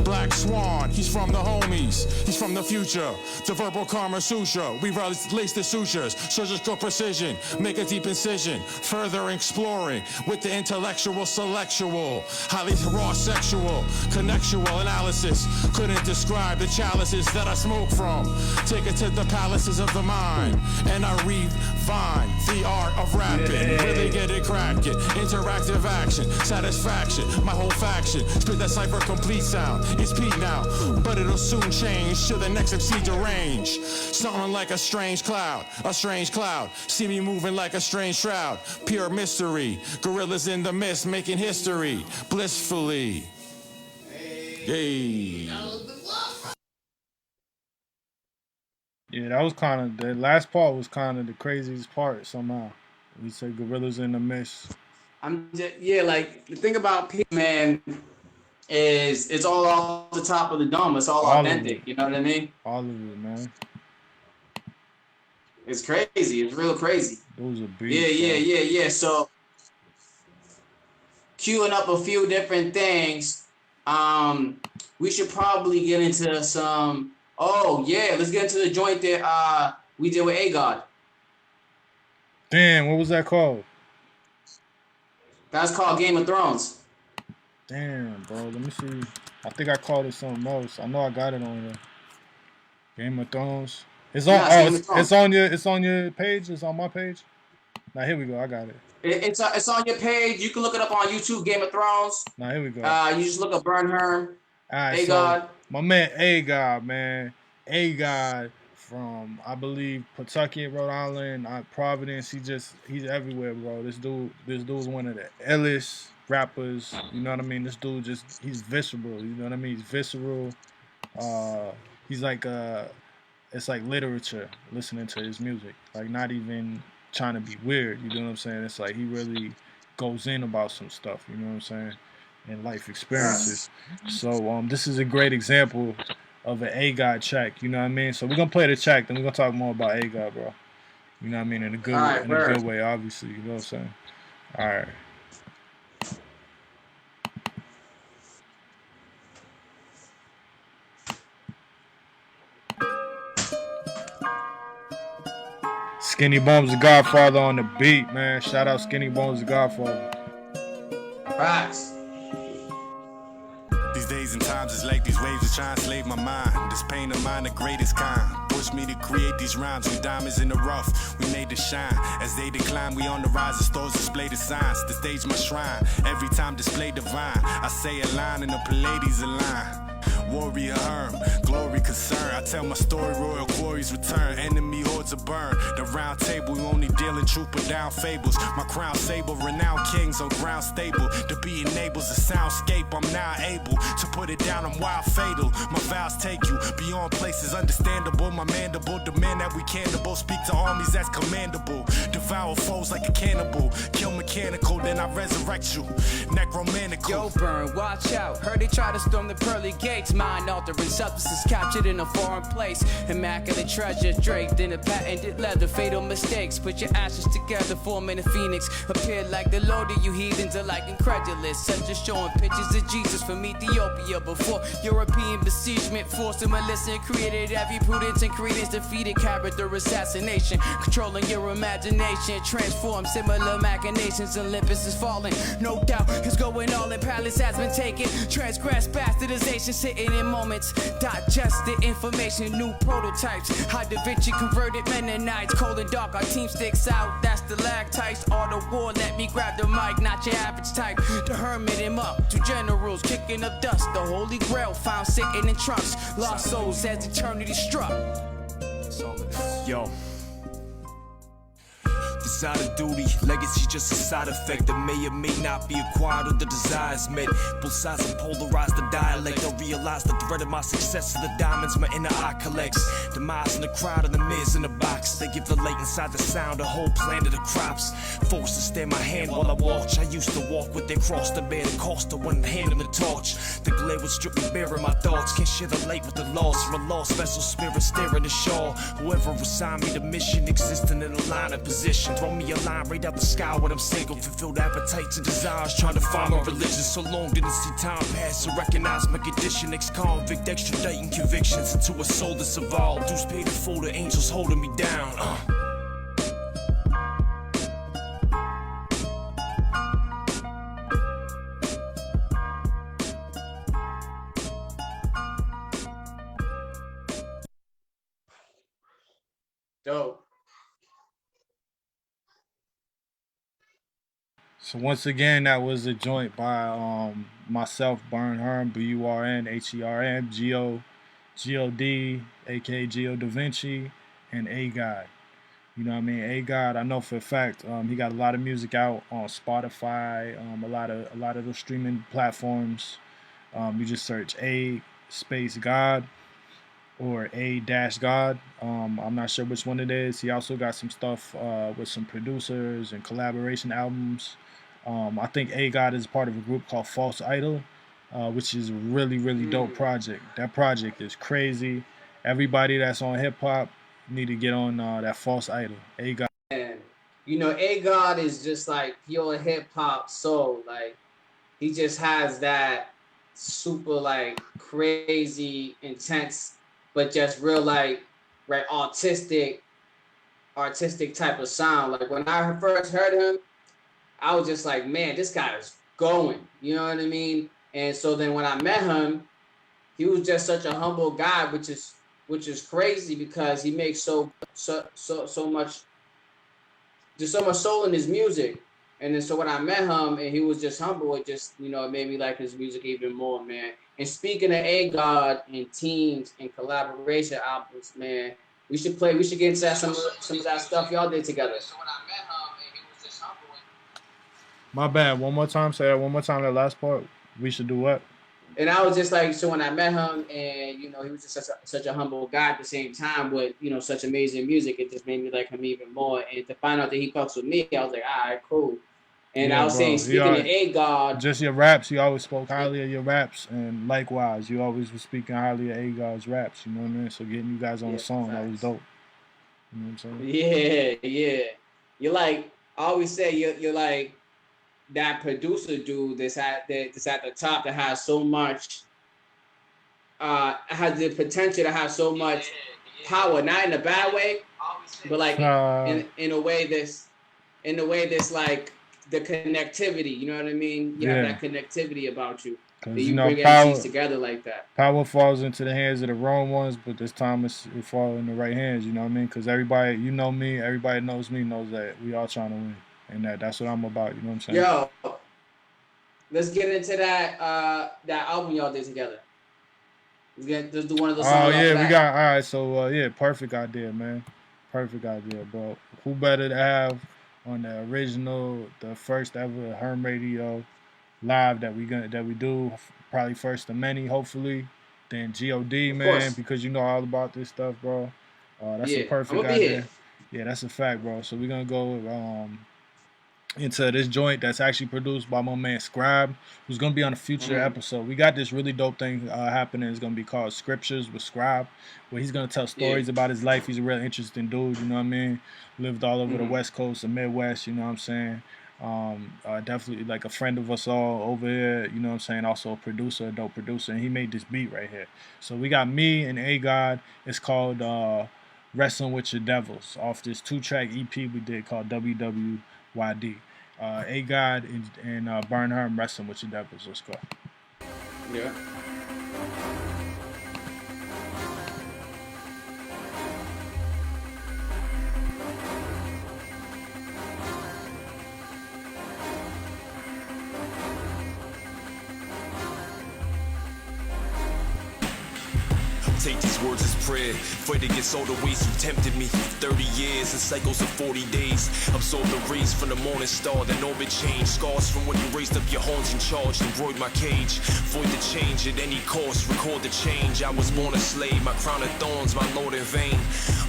Black Swan. He's from the homies, he's from the future. The verbal Karma Sutra, we lace the sutures. Surgical precision, make a deep incision. Further exploring with the intellectual, selectual, highly raw sexual, connectual analysis. Couldn't describe the chalices that I smoke from. Take it to the palaces of the mind, and I refine the art of rapping. Really get it cracking, interactive action, satisfaction. My whole faction, spit that cipher complete sound. It's Pete now, but it'll soon change to the next MC deranged. Something like a strange cloud, a strange cloud. See me moving like a strange shroud. Pure mystery, gorillas in the mist making history, blissfully. Hey. Yeah, that was kind of, the last part was kind of the craziest part somehow. We said gorillas in the mist. Like the thing about Pete, man, is it's all off the top of the dome. It's all authentic. You know what I mean? All of it, man. It's crazy. It's real crazy. Those are beats. Yeah. So, queuing up a few different things. We should probably get into some. Oh yeah, let's get into the joint that we did with A-God. Damn, what was that called? That's called Game of Thrones. Damn, bro. Let me see. I think I called it something else. I know I got it on here. Game of Thrones. It's on. It's on your page. It's on my page. Now here we go. I got it. It's on your page. You can look it up on YouTube. Game of Thrones. Now here we go. You just look up Burn Herm. All right, A-God. so my man A-God, man. A-God from, I believe, Pawtucket, Rhode Island, Providence. He's everywhere, bro. This dude's one of the illest rappers. You know what I mean? This dude he's visceral. You know what I mean? He's visceral. He's like it's like literature listening to his music. Like not even trying to be weird. You know what I'm saying? It's like he really goes in about some stuff. You know what I'm saying? And life experiences. So this is a great example of an A-God track. You know what I mean? So we're gonna play the track, then we're gonna talk more about A-God, bro. You know what I mean? In a good All right, in a good way, obviously. You know what I'm saying? All right. Skinny Bones the Godfather on the beat, man. Shout out Skinny Bones the Godfather. Facts. These days and times is like these waves that try and slave my mind. This pain of mine, the greatest kind. Push me to create these rhymes. We diamonds in the rough, we made to shine. As they decline, we on the rise. The stores display the signs. The stage my shrine. Every time display divine. I say a line and the Pallades align. Warrior Herm, glory concern. I tell my story, royal glories return. Enemy hordes are burn. The round table, we only dealing trooper down fables. My crown sable, renowned kings on ground stable. The beat enables a soundscape. I'm now able to put it down. I'm wild fatal. My vows take you beyond places understandable. My mandible demand that we cannibal. Speak to armies that's commendable. Devour foes like a cannibal. Kill mechanical, then I resurrect you. Necromantical. Yo, burn, watch out. Heard they try to storm the pearly gates. Mind altering substances captured in a foreign place. Immaculate treasures draped in a patented leather. Fatal mistakes. Put your ashes together, forming a phoenix. Appear like the Lord of you heathens are like incredulous. Such as showing pictures of Jesus from Ethiopia before European besiegement. Forced to listen, created every prudence and credence. Defeated character assassination. Controlling your imagination. Transform similar machinations. Olympus is falling. No doubt it's going all in. Palace has been taken. Transgressed bastardization. Sitting in moments, digested information, new prototypes. How Davinci converted Mennonites, cold and dark. Our team sticks out, that's the lactites. All the war, let me grab the mic, not your average type. The hermit him up, two generals kicking up dust. The Holy Grail found sitting in trunks. Lost souls as eternity struck. Yo. The side of duty, legacy just a side effect that may or may not be acquired or the desires met. Both sides are polarized, the dialect. I realize the threat of my success is the diamonds my inner eye collects. The miles in the crowd and the mirrors in the box. They give the late inside the sound, a whole plant of the crops. Forced to stand my hand while I watch. I used to walk with their cross to bear the cost of one hand in the torch. The glare would strip me bare of my thoughts. Can't share the light with the lost. From a lost vessel spirit staring the shore. Whoever assigned me the mission, existing in a line of position. Throw me a line right out the sky when I'm single. Fulfilled appetites and desires, trying to find my religion. So long didn't see time pass to recognize my condition. Ex-convict, extraditing convictions into a soul that's evolved. Dues paid in full, the angels holding me down. Dope. So once again, that was a joint by myself, Herm, Burn, Herm, Gio D, aka Gio Davinci, and A God. You know what I mean? A God, I know for a fact, he got a lot of music out on Spotify, a lot of those streaming platforms. You just search A space God or A-God. I'm not sure which one it is. He also got some stuff with some producers and collaboration albums. I think A God is part of a group called False Idol, which is a really, really dope project. That project is crazy. Everybody that's on hip hop need to get on that False Idol. A God. And you know, A God is just like pure hip hop soul. Like he just has that super like crazy, intense, but just real like right artistic type of sound. Like when I first heard him, I was just like, man, this guy is going. You know what I mean? And so then when I met him, he was just such a humble guy, which is crazy because he makes so much, just so much soul in his music. And then so when I met him and he was just humble, it just, you know, it made me like his music even more, man. And speaking of A God and teams and collaboration albums, man, we should get into that, some of that stuff y'all did together. So when I met him and he was just humble. My bad. One more time. Say that one more time. That last part. We should do what? And I was just like, so when I met him and, you know, he was just such a humble guy at the same time with, you know, such amazing music, it just made me like him even more. And to find out that he fucks with me, I was like, all right, cool. And yeah, I was saying, speaking of A God. Just your raps, you always spoke highly of your raps. And likewise, you always was speaking highly of A God's raps. You know what I mean? So getting you guys on the song, that was dope. You know what I'm saying? Yeah. You're like, I always say you're like that producer dude that's at the top that has so much has the potential to have so much power, not in a bad way, but like in a way that's like the connectivity, you know what I mean? You have that connectivity about you. That you bring MCs together like that. Power falls into the hands of the wrong ones, but this time it falls in the right hands, you know what I mean? Because everybody, you know me, everybody knows me, knows that we all trying to win. And that's what I'm about, you know what I'm saying? Yo, let's get into that album y'all did together. Let's do one of those songs. Oh, yeah, we got, all right, so, perfect idea, man. Perfect idea, bro. Who better to have on the original, the first ever Herm Radio live that we do, probably first of many, hopefully, than Gio D, man, because you know all about this stuff, bro. That's a perfect idea. Yeah, that's a fact, bro. So we're gonna go into this joint that's actually produced by my man Scribe, who's gonna be on a future episode. We got this really dope thing happening. It's gonna be called Scriptures with Scribe, where he's gonna tell stories about his life. He's a real interesting dude, you know what I mean? Lived all over the West Coast, the Midwest, you know what I'm saying? Definitely like a friend of us all over here, you know what I'm saying? Also a producer, a dope producer, and he made this beat right here. So we got me and A God. It's called Wrestling with Your Devils off this 2-track EP we did called WWYD. A God and Burn Herm, Wrestling with Your Devils. Let's go. Yeah. Take these words as prayer, fight against all the ways you tempted me. 30 years and cycles of 40 days. Absorb the rays from the morning star, then orbit change. Scars from when you raised up your horns and charged and broid my cage. Void the change at any cost, record the change. I was born a slave, my crown of thorns, my lord in vain.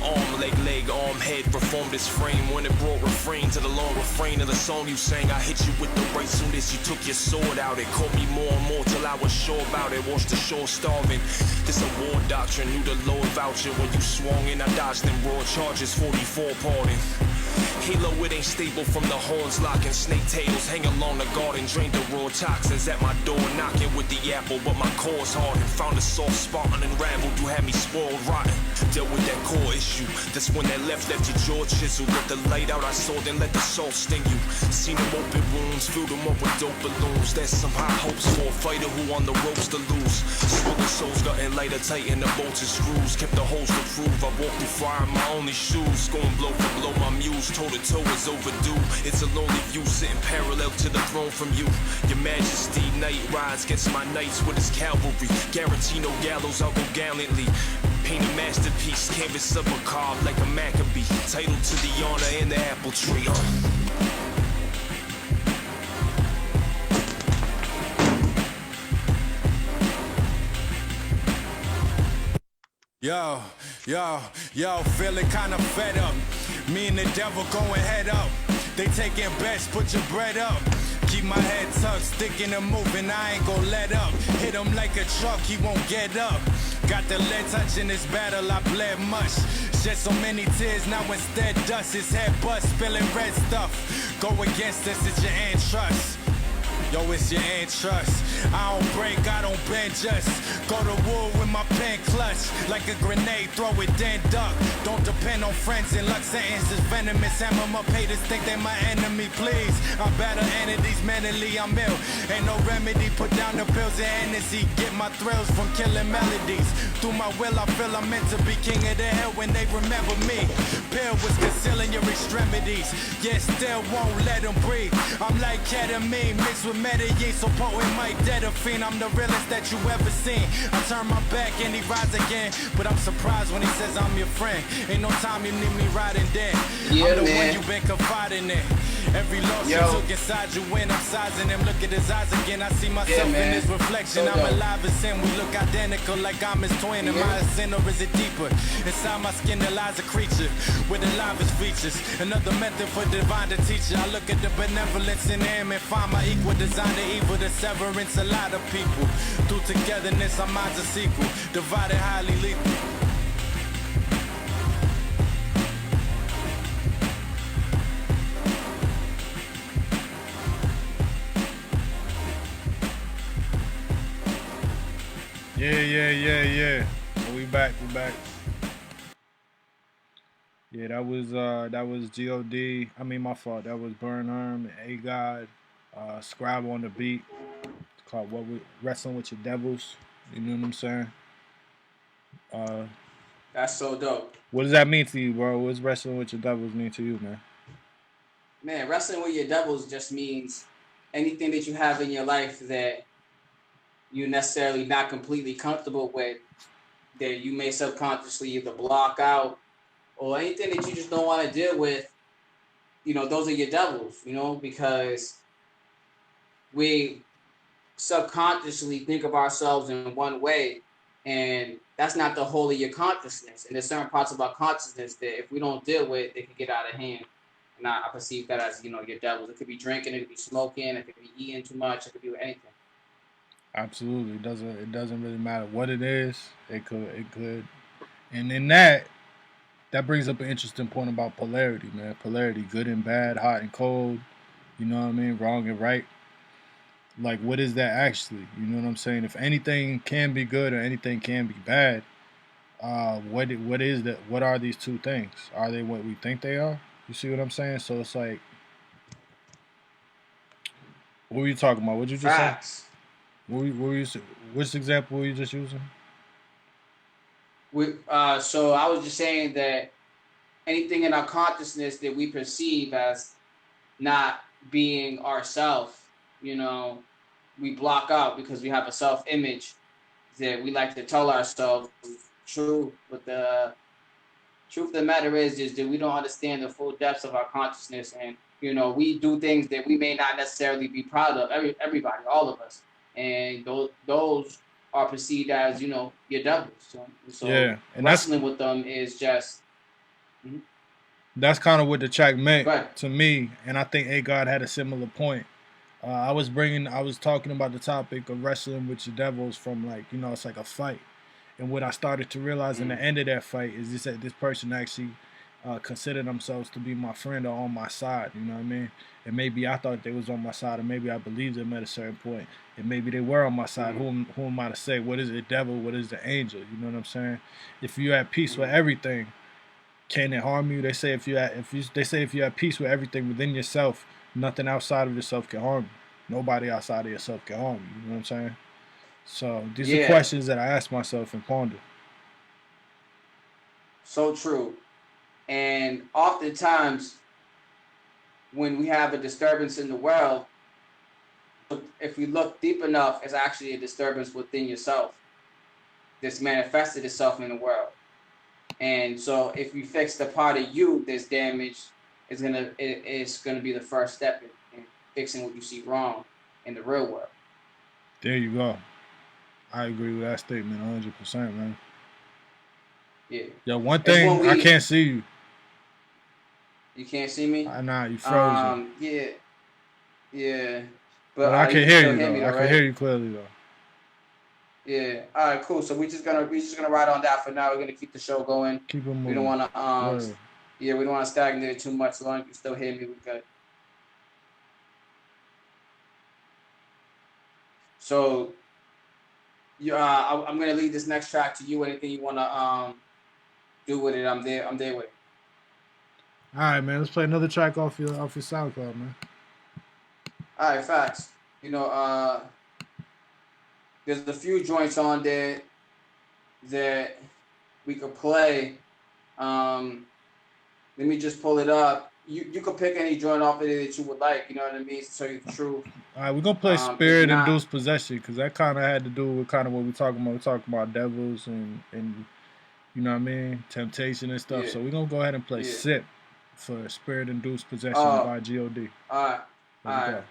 Arm, leg, arm, head, performed this frame. When it brought refrain to the long refrain of the song you sang, I hit you with the right soon as you took your sword out. It caught me more and more till I was sure about it. Watched the shore starving. This a war doctrine, knew the Lord voucher. When you swung in, I dodged them raw charges, 44 pardon. Halo, it ain't stable from the horns locking. Snake tails hang along the garden. Drained the raw toxins at my door, knocking with the apple, but my core's hardened. Found a soft spot and unraveled. You had me spoiled rotten. Dealt with that core issue. That's when that left your jaw chiseled. Let the light out I saw, then let the salt sting you. Seen them open wounds, filled them up with dope balloons. That's some high hopes for a fighter who on the ropes to lose. Smoking souls, gotten lighter, tighten the bolts and screws. Kept the holes to prove. I walked through fire in my only shoes. Going blow for blow, my muse toe to toe is overdue. It's a lonely view sitting parallel to the throne from you. Your Majesty, night rides against my knights with his cavalry. Guarantee no gallows, I'll go gallantly. Paint a masterpiece, canvas of a carve like a Maccabee. Title to the honor and the apple tree. Yo, feeling kinda fed up. Me and the devil going head up. They taking bets, put your bread up. Keep my head tucked, sticking and moving, I ain't gon' let up. Hit him like a truck, he won't get up. Got the lead touch in this battle, I bled much. Shed so many tears, now instead dust. His head bust, spilling red stuff. Go against us, it's your antitrust. Yo, it's your antitrust. I don't break, I don't bend, just go to war with my pen clutch. Like a grenade, throw it, then duck. Don't depend on friends and luck, sentences venomous. Hammer them up, haters think they my enemy, please. I battle entities mentally, I'm ill. Ain't no remedy, put down the pills and Hennessy. Get my thrills from killing melodies. Through my will, I feel I'm meant to be king of the hill when they remember me. Pill was concealing your extremities, yet still won't let them breathe. I'm like ketamine mixed with Medellin, so potent Mike dead a fiend. I'm the realest that you ever seen. I turn my back and he rides again, but I'm surprised when he says I'm your friend. Ain't no time you need me riding dead. I'm the one you been confiding in. Every loss you took inside you when I'm sizing him. Look at his eyes again, I see myself in his reflection. I'm alive as sin, we look identical like I'm his twin. Am I a sin or is it deeper? Inside my skin there lies a creature with the livest features. Another method for divine to teach you. I look at the benevolence in him and find my equal. Design the evil, the severance, a lot of people. Through togetherness, our minds are sequel. Divided, highly lethal. Yeah. We back. Yeah, that was Gio D. I mean, my fault. That was Burn Herm and A God. Scribe on the beat. It's called Wrestling with Your Devils. You know what I'm saying? Uh, That's so dope. what does that mean to you, bro? What's Wrestling with Your Devils mean to you, man? Man, wrestling with your devils just means anything that you have in your life that you're necessarily not completely comfortable with, that you may subconsciously either block out, or anything that you just don't want to deal with. Those are your devils. Because we subconsciously think of ourselves in one way, and that's not the whole of your consciousness. And there's certain parts of our consciousness that if we don't deal with, they can get out of hand. And I perceive that as, your devils. It could be drinking, it could be smoking, it could be eating too much, it could be anything. Absolutely. It doesn't really matter what it is. It could. And in that brings up an interesting point about polarity, man. Polarity, good and bad, hot and cold, you know what I mean? Wrong and right. Like, what is that actually? You know what I'm saying? If anything can be good or anything can be bad, what is that? What are these two things? Are they what we think they are? You see what I'm saying? So it's like, what were you talking about? What you just Facts. say? Which example were you just using? So I was just saying that anything in our consciousness that we perceive as not being ourself, we block out because we have a self-image that we like to tell ourselves true. But the truth of the matter is that we don't understand the full depths of our consciousness, and we do things that we may not necessarily be proud of. Everybody, all of us, and those are perceived as your devils. So yeah, and wrestling with them is just. Mm-hmm. That's kind of what the track meant to me, and I think A God had a similar point. I was talking about the topic of wrestling with your devils from, like, it's like a fight. And what I started to realize in the end of that fight is that this person actually considered themselves to be my friend or on my side, you know what I mean? And maybe I thought they was on my side, or maybe I believed them at a certain point, and maybe they were on my side. Who am I to say? What is the devil? What is the angel? You know what I'm saying? If you're at peace with everything, can it harm you? They say if you're at peace with everything within yourself, nothing outside of yourself can harm you. Nobody outside of yourself can harm you. You know what I'm saying? So these are questions that I ask myself and ponder. So true. And oftentimes, when we have a disturbance in the world, if we look deep enough, it's actually a disturbance within yourself that's manifested itself in the world. And so if you fix the part of you that's damaged, it's gonna be the first step in fixing what you see wrong in the real world. There you go. I agree with that statement 100%, man. Yeah. Yo, one thing, I can't see you. You can't see me? Nah, you frozen. Yeah. But I can hear you though. I can hear you clearly though. Yeah. All right. Cool. So we're just gonna ride on that for now. We're gonna keep the show going. Keep it moving. We don't want to we don't want to stagnate it too much. As long as you can still hear me, we're good. So, I'm gonna leave this next track to you. Anything you wanna do with it, I'm there with it. All right, man. Let's play another track off your SoundCloud, man. All right, facts. There's a few joints on there that we could play. Let me just pull it up. You could pick any joint off of it that you would like. You know what I mean? To tell you the truth. All right, we're gonna play Spirit Induced Possession, because that kind of had to do with kind of what we're talking about. We're talking about devils and you know what I mean, temptation and stuff. Yeah. So we're gonna go ahead and play Sip for Spirit Induced Possession by Gio D. All right.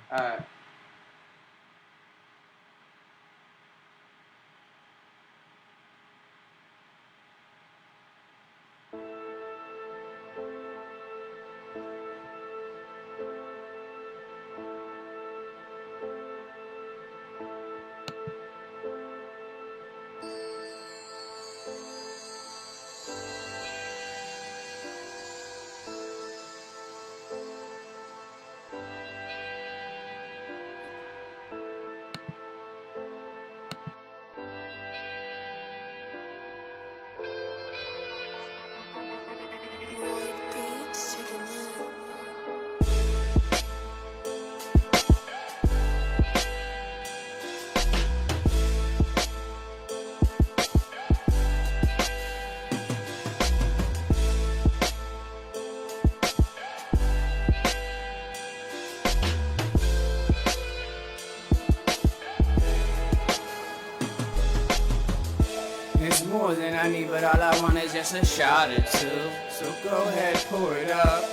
just a shot or two. So go ahead, pour it up.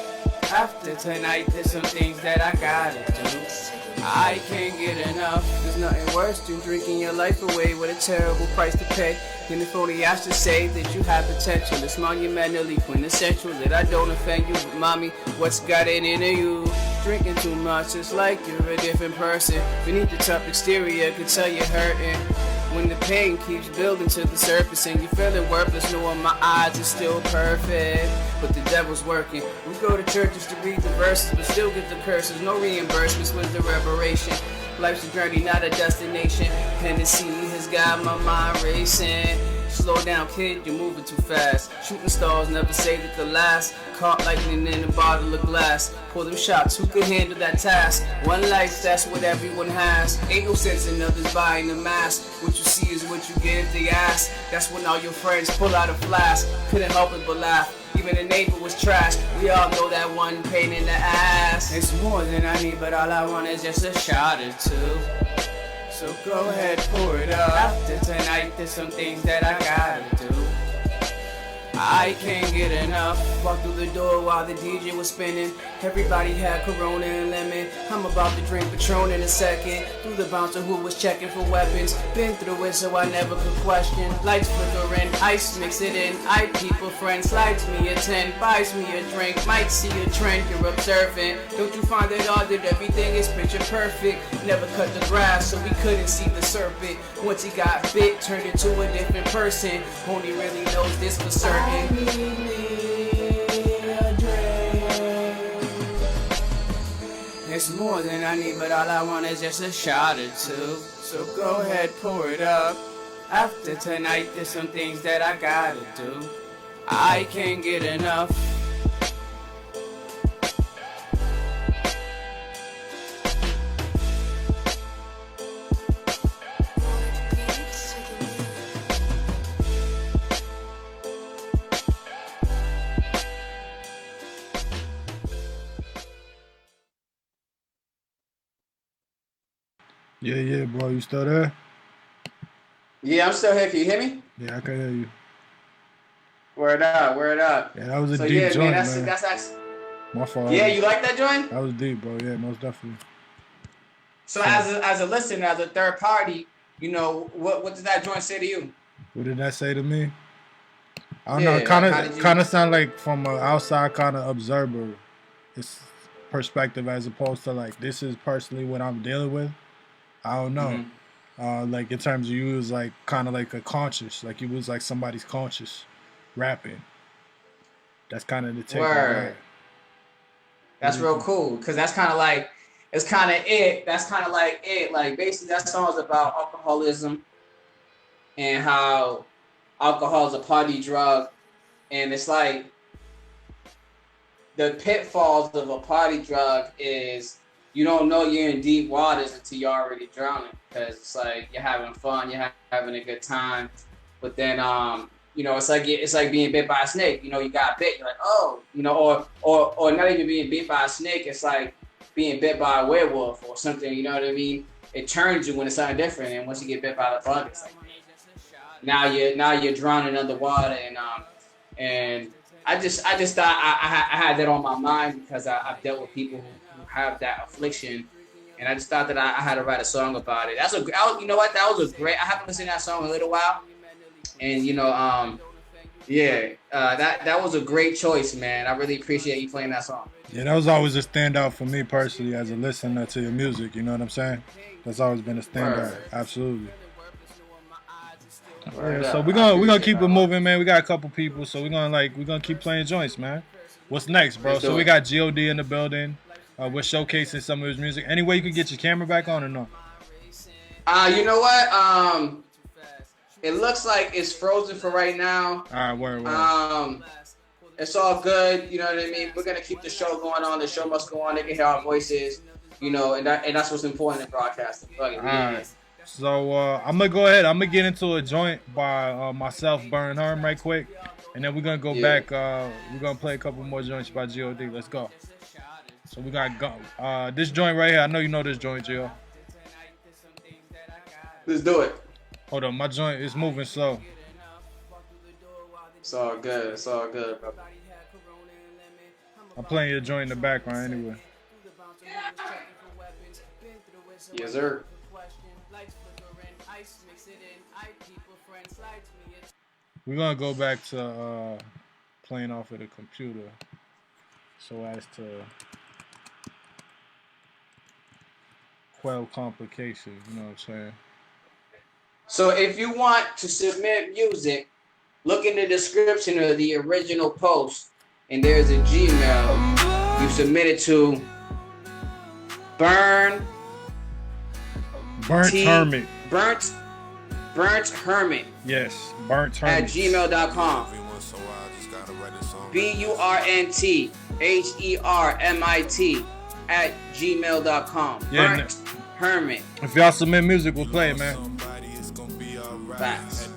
After tonight, there's some things that I gotta do. I can't get enough. There's nothing worse than drinking your life away with a terrible price to pay. And if only I should say that you have potential, it's monumentally quintessential that I don't offend you. But mommy, what's got it into you? Drinking too much, it's like you're a different person. Beneath the tough exterior, could tell you're hurting. When the pain keeps building to the surface and you're feeling worthless, knowing my eyes are still perfect, but the devil's working. We go to churches to read the verses, but still get the curses. No reimbursements with the reparation. Life's a journey, not a destination. Hennessy has got my mind racing. Slow down, kid, you're moving too fast. Shooting stars never say that the last. Caught lightning in a bottle of glass. Pour them shots, who could handle that task? One life, that's what everyone has. Ain't no sense in others buying a mask. What you see is what you get if they ask. That's when all your friends pull out a flask. Couldn't help it but laugh. Even the neighbor was trash. We all know that one pain in the ass. It's more than I need, but all I want is just a shot or two. So go ahead, pour it up. After tonight, there's some things that I gotta do. I can't get enough. Walked through the door while the DJ was spinning. Everybody had Corona and lemon. I'm about to drink Patron in a second. Through the bouncer who was checking for weapons. Been through it so I never could question. Lights flickering, ice mix it in. I people friend slides me a 10, buys me a drink. Might see a trend you're observant. Don't you find it odd that everything is picture perfect? Never cut the grass so we couldn't see the serpent. Once he got bit, turned into a different person. Only really knows this for certain. I need a drink. It's more than I need, but all I want is just a shot or two. So go ahead, pour it up. After tonight, there's some things that I gotta do. I can't get enough. Yeah, bro. You still there? Yeah, I'm still here. Can you hear me? Yeah, I can hear you. Word up, word up. Yeah, that was a deep joint, man. That's actually. My fault. Yeah, you like that joint? That was deep, bro. Yeah, most definitely. So as a listener, as a third party, you know, what does that joint say to you? What did that say to me? I don't know. Kind of sound like from an outside kind of observer, it's perspective as opposed to like this is personally what I'm dealing with. I don't know. Mm-hmm. Like in terms of you was like kind of like a conscious, like you was like somebody's conscious rapping. That's kind of the take. Word. That's real cool because that's kind of like it's kind of it. That's kind of like it. Like basically that song is about alcoholism and how alcohol is a party drug, and it's like the pitfalls of a party drug is. You don't know you're in deep waters until you're already drowning because it's like you're having fun, you're having a good time, but then you know it's like being bit by a snake. You know you got bit, you're like oh, you know, or not even being bit by a snake. It's like being bit by a werewolf or something. You know what I mean? It turns you when it's something different, and once you get bit by the bug, it's like now you're drowning underwater, and I just thought I had that on my mind because I've dealt with people who have that affliction, and I just thought that I had to write a song about it. You know what? That was a great. I haven't listened to that song in a little while, and you know, that was a great choice, man. I really appreciate you playing that song. Yeah, that was always a standout for me personally as a listener to your music. You know what I'm saying? That's always been a standout. Right. Absolutely. Yeah, so we're gonna keep it moving, man. We got a couple people, so we're gonna keep playing joints, man. What's next, bro? So we got Gio D in the building. We're showcasing some of his music. Any way you can get your camera back on or no? You know what? It looks like it's frozen for right now. All right, word. It's all good. You know what I mean? We're gonna keep the show going on. The show must go on. They can hear our voices. You know, and that's what's important in broadcasting. All right. So I'm gonna go ahead. I'm gonna get into a joint by myself, Herm, right quick, and then we're gonna go back. We're gonna play a couple more joints by Gio D. Let's go. So we got this joint right here. I know you know this joint, Gio. Let's do it. Hold on, my joint is moving slow. It's all good. It's all good, bro. I'm playing your joint in the background anyway. Yes, sir. We're gonna go back to playing off of the computer so as to quell complications, you know what I'm saying? So if you want to submit music, look in the description of the original post, and there's a Gmail. You submit it to Burnt Hermit. Burnt Hermit. Yes, Burnt Hermit. At gmail.com. BURNTHERMIT at gmail.com. Yeah, Burnt Hermit. If y'all submit music, we'll play it, man. Facts.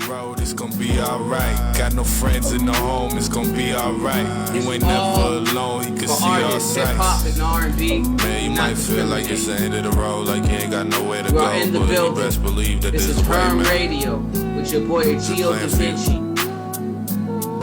Road, it's gonna be alright. Got no friends in the home, it's gonna be alright. You ain't never alone, he can see all sides. Hip-hop and R&B. Man, you might feel like it's the end of the road, like you ain't got nowhere to go. In the but building. you best believe that This is Herm Radio with your boy Gio Davinci.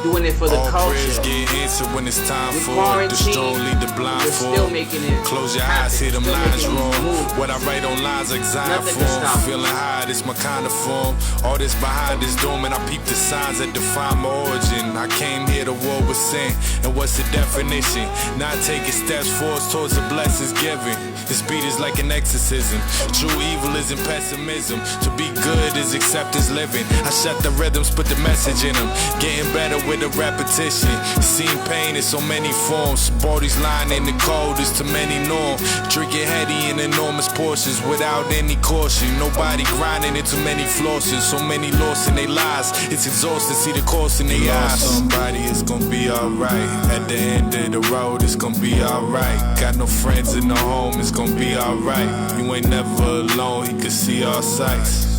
Doing it for the culture. Get answered when it's time With for it. The quarantine, strong lead the we're blindfold. still making it Close your happen. eyes, hear them Still lines making wrong. these moves. What I write on lines like Zion Nothing can form. stop. Feeling high, this my kind of form. All this behind this dome, and I peep the signs that define my origin. I came here to war with sin, and what's the definition? Not taking steps forward towards the blessings given. This beat is like an exorcism. True evil isn't pessimism. To be good is acceptance living. I shut the rhythms, put the message in them. Getting better with the repetition. Seen pain in so many forms. Bodies lying in the cold, it's too many norm. Drinking heady in enormous portions without any caution. Nobody grinding into many flosses. So many lost in their lives. It's exhausting, see the course in their eyes. Somebody, it's gonna be alright. At the end of the road, it's gonna be alright. Got no friends in the home, it's gonna be alright. You ain't never alone, he can see all sights.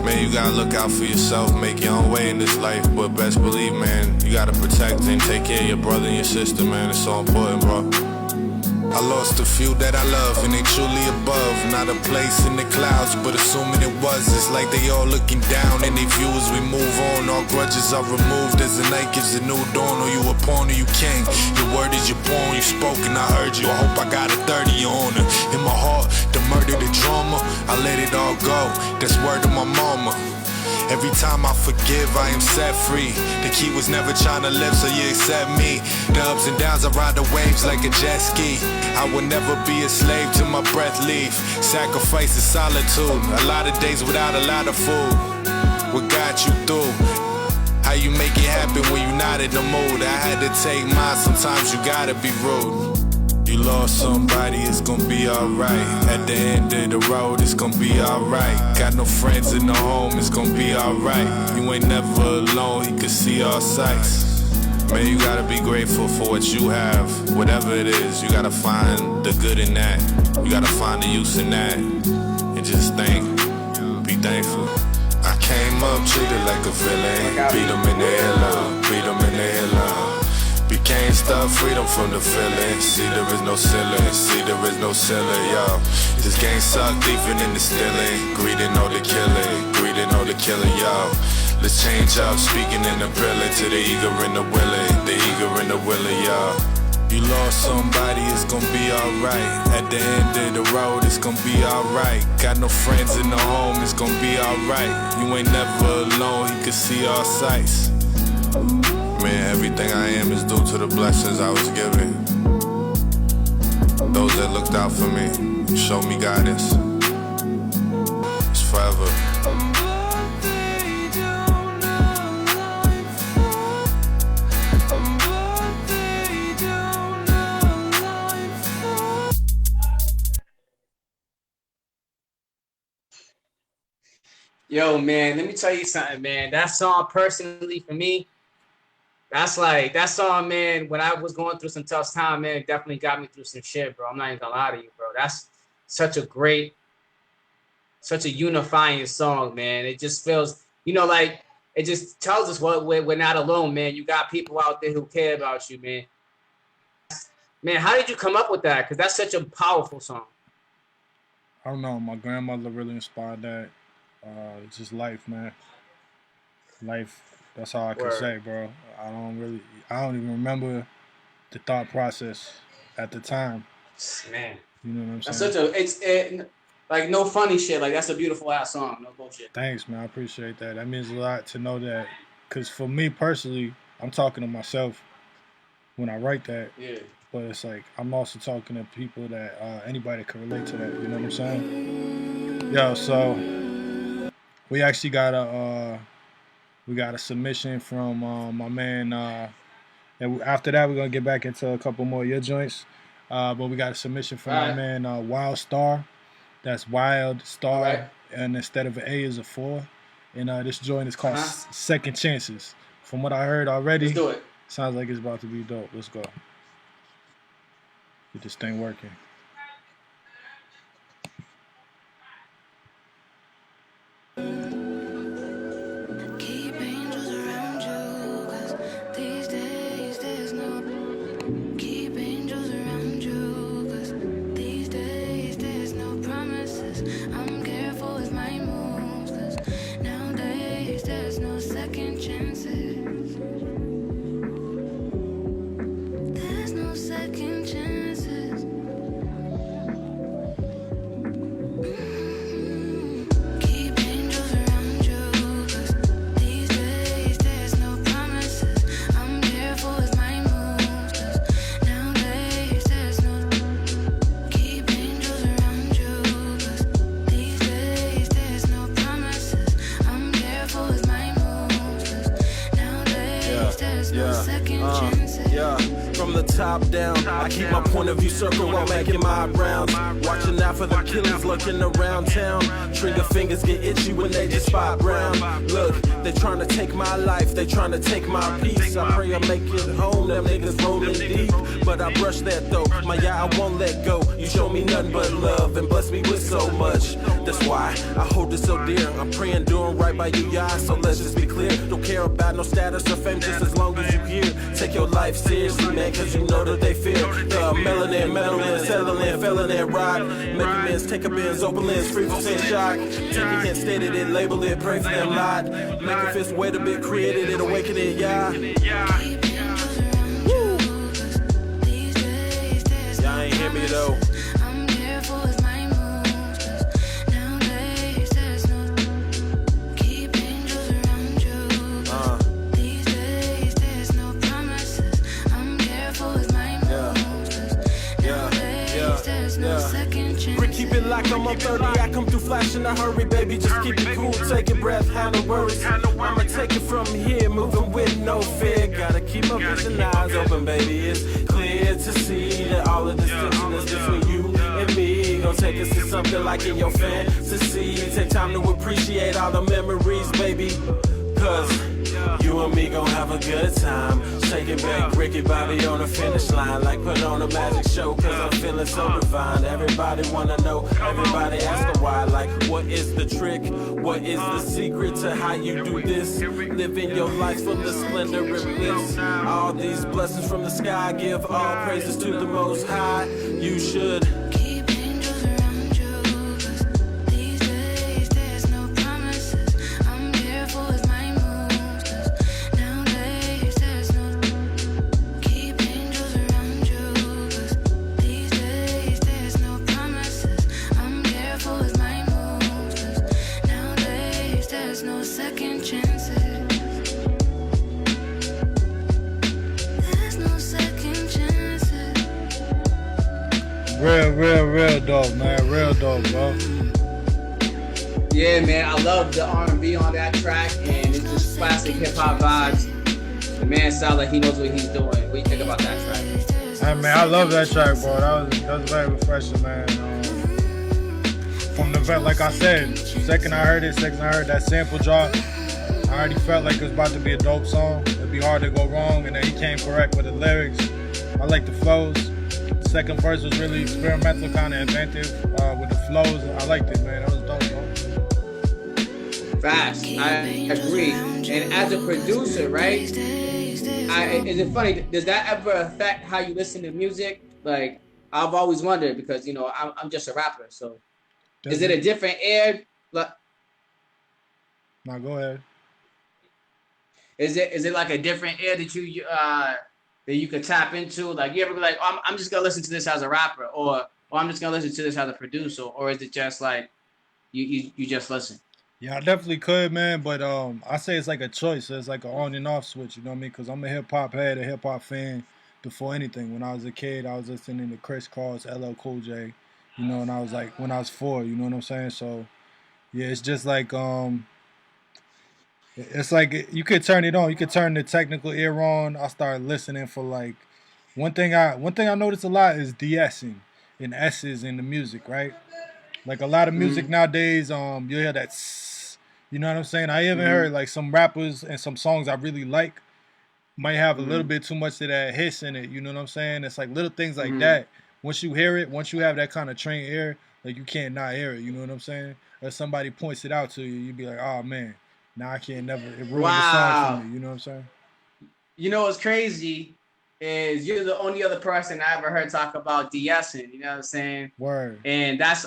Man, you gotta look out for yourself, make your own way in this life. But best believe, man, you gotta protect and take care of your brother and your sister, man. It's so important, bro. I lost a few that I love, and they truly above. Not a place in the clouds, but assuming it was. It's like they all looking down, and they view as we move on. All grudges are removed as the night gives a new dawn. Or you a pawn or you king. Your word is your pawn, you spoke and I heard you. I hope I got a 30 on her. In my heart, the murder, the drama, I let it all go. That's word to my mama. Every time I forgive, I am set free. The key was never trying to live, so you accept me. The ups and downs, I ride the waves like a jet ski. I will never be a slave till my breath leave. Sacrifice is solitude. A lot of days without a lot of food. What got you through? How you make it happen when you not in the mood? I had to take mine, sometimes you gotta be rude. You lost somebody, it's gonna be alright. At the end of the road, it's gonna be alright. Got no friends in the home, it's gonna be alright. You ain't never alone, he can see all sights. Man, you gotta be grateful for what you have. Whatever it is, you gotta find the good in that. You gotta find the use in that. And just be thankful. I came up treated like a villain. Beat him in the air, love. Beat him in the air, love. Became stuff, freedom from the feeling. See, there is no ceiling. See, there is no ceiling, yo. This game sucked even in the stealing. Greedy know the killing. Greedy know the killing, yo. Let's change up, speaking and appealing to the eager and the willing. The eager and the willing, yo. You lost somebody, it's gonna be alright. At the end of the road, it's gonna be alright. Got no friends in the home, it's gonna be alright. You ain't never alone, he can see all sights. Man, everything I am is due to the blessings I was given. Those that looked out for me, showed me guidance. It's forever. Yo, man, let me tell you something, man. That song, personally, for me, that's like, that song, man, when I was going through some tough time, man, definitely got me through some shit, bro. I'm not even gonna lie to you, bro. That's such a great, such a unifying song, man. It just feels, like, it just tells us we're not alone, man. You got people out there who care about you, man. Man, how did you come up with that? Because that's such a powerful song. I don't know. My grandmother really inspired that. It's just life, man. Life That's all I can say, bro. I don't even remember the thought process at the time. Man, you know what I'm that's saying? like no funny shit. Like that's a beautiful ass song. No bullshit. Thanks, man. I appreciate that. That means a lot to know that, because for me personally, I'm talking to myself when I write that. Yeah. But it's like I'm also talking to people that anybody can relate to that. You know what I'm saying? Yo, so we actually got a submission from my man. And after that, we're gonna get back into a couple more of your joints. But we got a submission from my man Wild Star. That's Wild Star, and instead of an A is a 4. And this joint is called Second Chances. From what I heard already, let's do it. Sounds like it's about to be dope. Let's go. Get this thing working. Top down, I keep my point of view circle while making my rounds. Watching out for the killers lurking around town. Trigger fingers get itchy when they just spot brown. Look, they trying to take my life, they trying to take my peace. I pray I make it home, them niggas rolling deep. But I brush that though, my I won't let go. You show me nothing but love and bless me with so much. That's why I hold it so dear. I'm praying, doing right by you, yeah. So let's just be clear. Don't care about no status or fame, just as long as you here. Take your life seriously, man, cause you know that they fear. The melanin, meddling, settling, felon and rock. Make amends, take a bends, open lens, free from saying shock. Take a hint, stated it, label it, pray for them lot. Make a fist wait a bit, created it, awaken it, yeah. Woo. Y'all ain't hear me though. Keep it like I'm on 30, I come through flash in a hurry, baby, just keep it cool, take a breath, have no worries. I'ma take it from here, moving with no fear. Gotta keep my vision eyes open, baby, it's clear to see that all of this tension is between you and me. Gonna take us to something like in your fantasy. Take time to appreciate all the memories, baby, cause you and me gon' have a good time. Take it back, Ricky Bobby on the finish line. Like put on a magic show, cause I'm feeling so divine. Everybody wanna know, everybody asking why. Like what is the trick? What is the secret to how you do this? Living your life full of splendor and bliss. All these blessings from the sky, give all praises to the Most High. You should Real dope, man. Real dope, bro. Yeah, man. I love the R&B on that track, and it's just classic hip hop vibes. The man sounds like he knows what he's doing. What do you think about that track? Hey, man, I love that track, bro. That was very refreshing, man. From the vet, like I said, second I heard that sample drop, I already felt like it was about to be a dope song. It'd be hard to go wrong, and then he came correct with the lyrics. I like the flows. Second verse was really experimental, kind of inventive with the flows. I liked it, man. That was dope, bro. Fast. I agree. And as a producer, right? Is it funny? Does that ever affect how you listen to music? Like, I've always wondered because, you know, I'm just a rapper. So, is it a different air? No, go ahead. Is it like a different ear that you could tap into? Like you ever be like, oh, I'm just gonna listen to this as a rapper, or I'm just gonna listen to this as a producer, or is it just like you just listen? Yeah, I definitely could, man. But I say it's like a choice. It's like an on and off switch. You know what I mean? Because I'm a hip hop head, a hip hop fan before anything. When I was a kid, I was listening to Chris Cross, LL Cool J. You know, and I was like when I was 4. You know what I'm saying? So yeah, it's just like it's like you could turn it on. You could turn the technical ear on. I started listening for like one thing I notice a lot is de-essing and S's in the music, right? Like a lot of music nowadays, you hear that, you know what I'm saying? I even heard like some rappers and some songs I really like might have a little bit too much of that hiss in it. You know what I'm saying? It's like little things like that. Once you hear it, once you have that kind of trained ear, like you can't not hear it. You know what I'm saying? Or somebody points it out to you, you be like, oh man, now I can't never. It ruined the song for me. You know what I'm saying? You know what's crazy is you're the only other person I ever heard talk about de-essing. You know what I'm saying? Word. And that's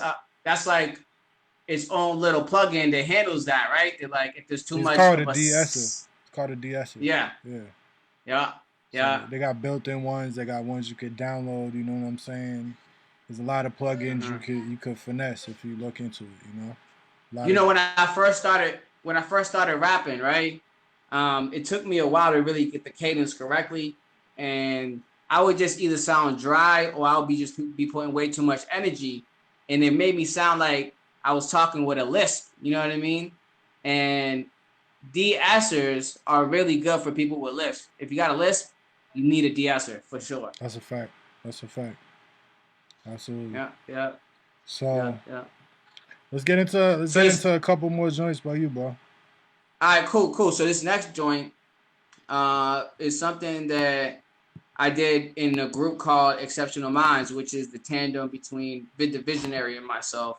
like its own little plugin that handles that, right? That like if there's too It's much called of a a de-esser. It's called a de-esser. Yeah. Yeah. Yeah. Yeah. So they got built-in ones. They got ones you could download. You know what I'm saying? There's a lot of plugins you could finesse if you look into it. You know. You know, when I first started rapping, right? It took me a while to really get the cadence correctly, and I would just either sound dry or I would be putting way too much energy, and it made me sound like I was talking with a lisp. You know what I mean? And de-essers are really good for people with lisp. If you got a lisp, you need a de-esser for sure. That's a fact. That's a fact. Absolutely. Yeah. Yeah. So Yeah. let's get into a couple more joints by you, bro. All right, cool. So this next joint is something that I did in a group called Exceptional Minds, which is the tandem between Vid the Visionary and myself.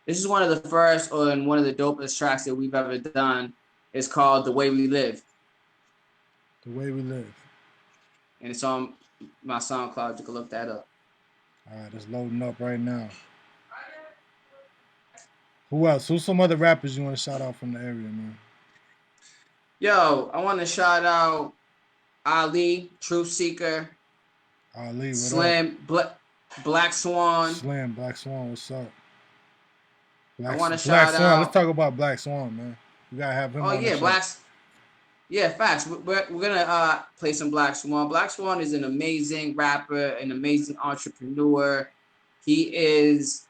This is one of the first and one of the dopest tracks that we've ever done. It's called The Way We Live. The Way We Live. And it's on my SoundCloud. You can look that up. All right, it's loading up right now. Who else? Who's some other rappers you want to shout out from the area, man? Yo, I want to shout out Ali, Truth Seeker, Ali, what Slim, Black Swan. Slim, Black Swan, what's up? I want to Black shout Swan. out. Let's talk about Black Swan, man. We gotta have him. Oh on yeah, the show. Yeah, facts. We're gonna play some Black Swan. Black Swan is an amazing rapper, an amazing entrepreneur. He is,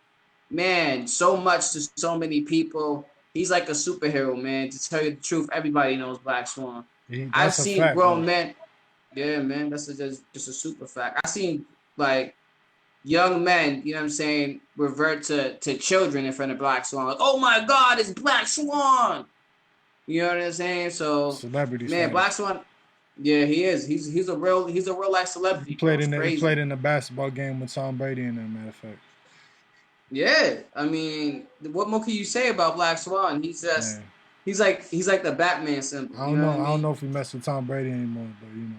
man, so much to so many people. He's like a superhero, man. To tell you the truth, everybody knows Black Swan. I've seen grown men. Yeah, man, that's just a super fact. I've seen like young men, you know what I'm saying, revert to children in front of Black Swan. Like, oh my God, it's Black Swan. You know what I'm saying? So, celebrity, man, status. Black Swan. Yeah, he is. He's a real life celebrity. He played in the basketball game with Tom Brady, in a matter of fact. Yeah, I mean, what more can you say about Black Swan? He's just, he's like the Batman symbol. I don't know if he messed with Tom Brady anymore, but you know.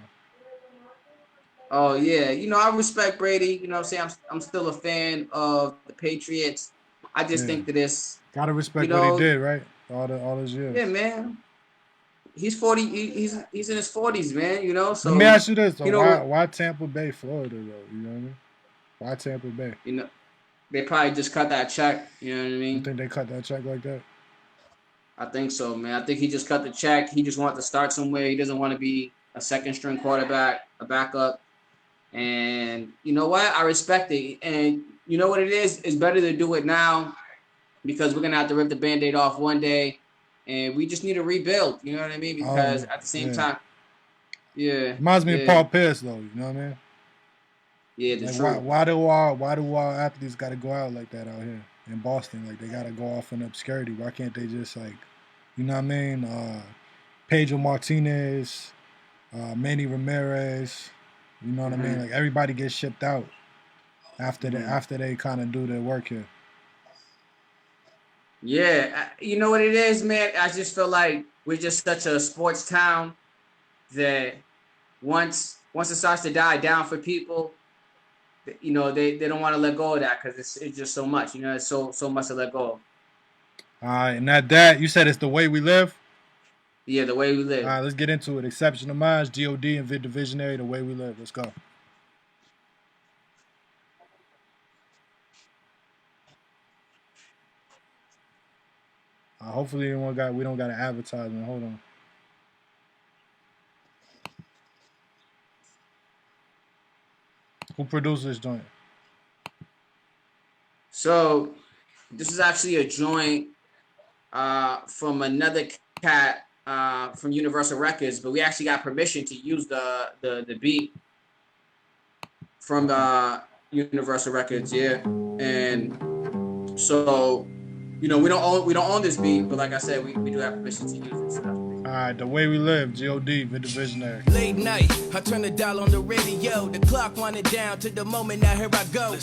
Oh yeah, I respect Brady. You know what I'm saying? I'm still a fan of the Patriots. I just think that it's gotta respect what he did, right? All those years. Yeah, man. He's 40. He's in his 40s, man. So let me ask you this: though, why Tampa Bay, Florida, though? You know what I mean? Why Tampa Bay? They probably just cut that check. You know what I mean? You think they cut that check like that? I think so, man. I think he just cut the check. He just wanted to start somewhere. He doesn't want to be a second string quarterback, a backup. And you know what? I respect it. And you know what it is? It's better to do it now because we're going to have to rip the Band-Aid off one day. And we just need to rebuild. You know what I mean? Because at the same time, Reminds me of Paul Pierce, though. You know what I mean? Yeah, that's true. Why do all athletes got to go out like that out here in Boston? Like, they got to go off in obscurity. Why can't they just, like, you know what I mean? Pedro Martinez, Manny Ramirez, you know what I mean? Like, everybody gets shipped out after they kind of do their work here. Yeah, you know what it is, man? I just feel like we're just such a sports town that once it starts to die down for people, they don't want to let go of that because it's just so much. It's so much to let go of. All right, and that you said it's The Way We Live? Yeah, The Way We Live. All right, let's get into it. Exceptional Minds, Gio D, and Vid the Visionary, The Way We Live. Let's go. Hopefully we don't got an advertisement. Hold on. Who produced this joint? So this is actually a joint from another cat from Universal Records, but we actually got permission to use the beat from Universal Records, yeah. And so, you know, we don't own this beat, but like I said, we do have permission to use it. So that's all right, The Way We Live, Gio D, Vid the Visionary. Late night, I turn the dial on the radio. The clock winding down to the moment, now here I go.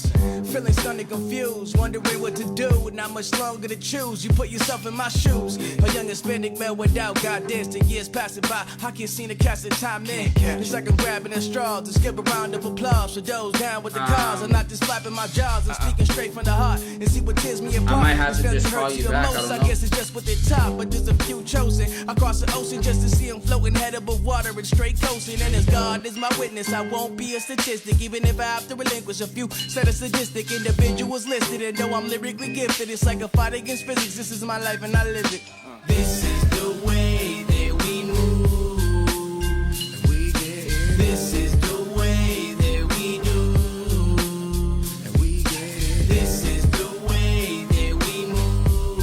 Feeling stunned and confused, wondering what to do. Not much longer to choose. You put yourself in my shoes. A young Hispanic male without goddamn the years passing by. I can't seem to catch the time in. It's like I'm grabbing a straw to skip a round of applause for those down with the cars. I'm not just slapping my jaws. I'm speaking straight from the heart and see what tears me apart. I might have to just call you back. I guess it's just what they top, but there's a few chosen. I cross the ocean just to see him floating head above water and straight coasting. And as God is my witness, I won't be a statistic, even if I have to relinquish a few set of sadistic individuals listed. And though I'm lyrically gifted, it's like a fight against physics. This is my life and I live it. This is the way that we move. And we get it. This is the way that we do. And we get it. This is the way that we move.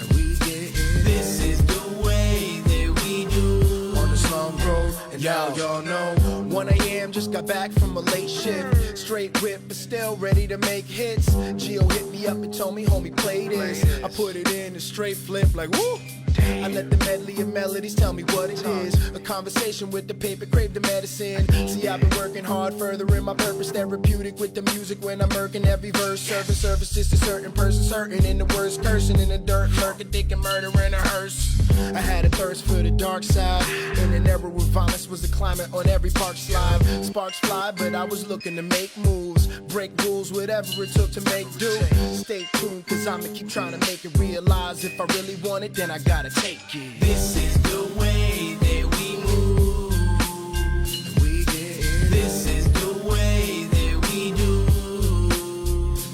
And we get it. This is the way that we do. On this long road, and now y'all know 1 a.m. just got back from a late shift. Straight whip, but still ready to make hits. Gio hit me up and told me, homie, play this. I put it in a straight flip, like woo. I let the medley of melodies tell me what it is. A conversation with the paper, crave the medicine. See, I've been working hard, furthering my purpose. Therapeutic with the music when I'm murking every verse. Serving services to certain person, certain in the words. Cursing in the dirt, lurking, thinking murder in a hearse. I had a thirst for the dark side. In an era where violence was the climate on every park slide. Sparks fly, but I was looking to make moves. Break rules, whatever it took to make do. Stay tuned, cause I'ma keep trying to make it realize. If I really want it, then I gotta take it. This is the way that we move. And we get it. This is the way that we do.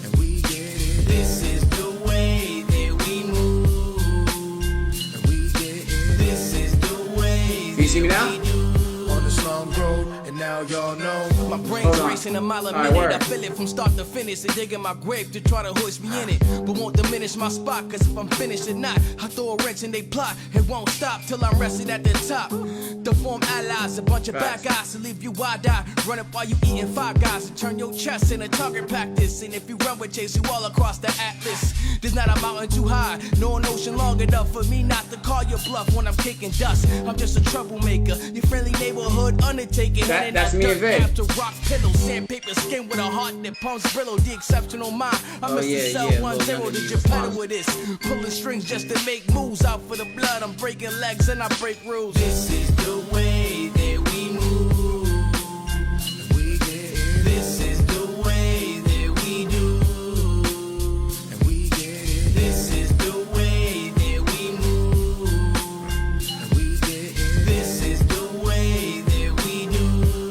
And we get it. This is the way that we move. And we get it. This is the way. Can you see me now? On this long road, and now y'all know. My brain's racing a mile a minute. I feel it from start to finish. And digging my grave to try to hoist me in it. But won't diminish my spot, cause if I'm finished or not, I throw a wrench in they plot. It won't stop till I'm rested at the top. To form allies, a bunch of bad guys to leave you wide-eyed. Run up while you eating Five Guys and turn your chest in a target practice. And if you run, with chase you all across the atlas. There's not a mountain too high, nor an ocean long enough for me not to call your bluff when I'm kicking dust. I'm just a troublemaker, your friendly neighborhood undertaking. That's me and Vic. After rock pillows, sandpaper skin with a heart that pumps Brillo. The exceptional mind. I must sell 1-0 to Geppetto with this. Pulling strings just to make moves out for the blood. I'm breaking legs and I break rules. This is the way that we move. And we get it. This is the way that we do. And we get it. This is the way that we move. And we get it. This is the way that we do.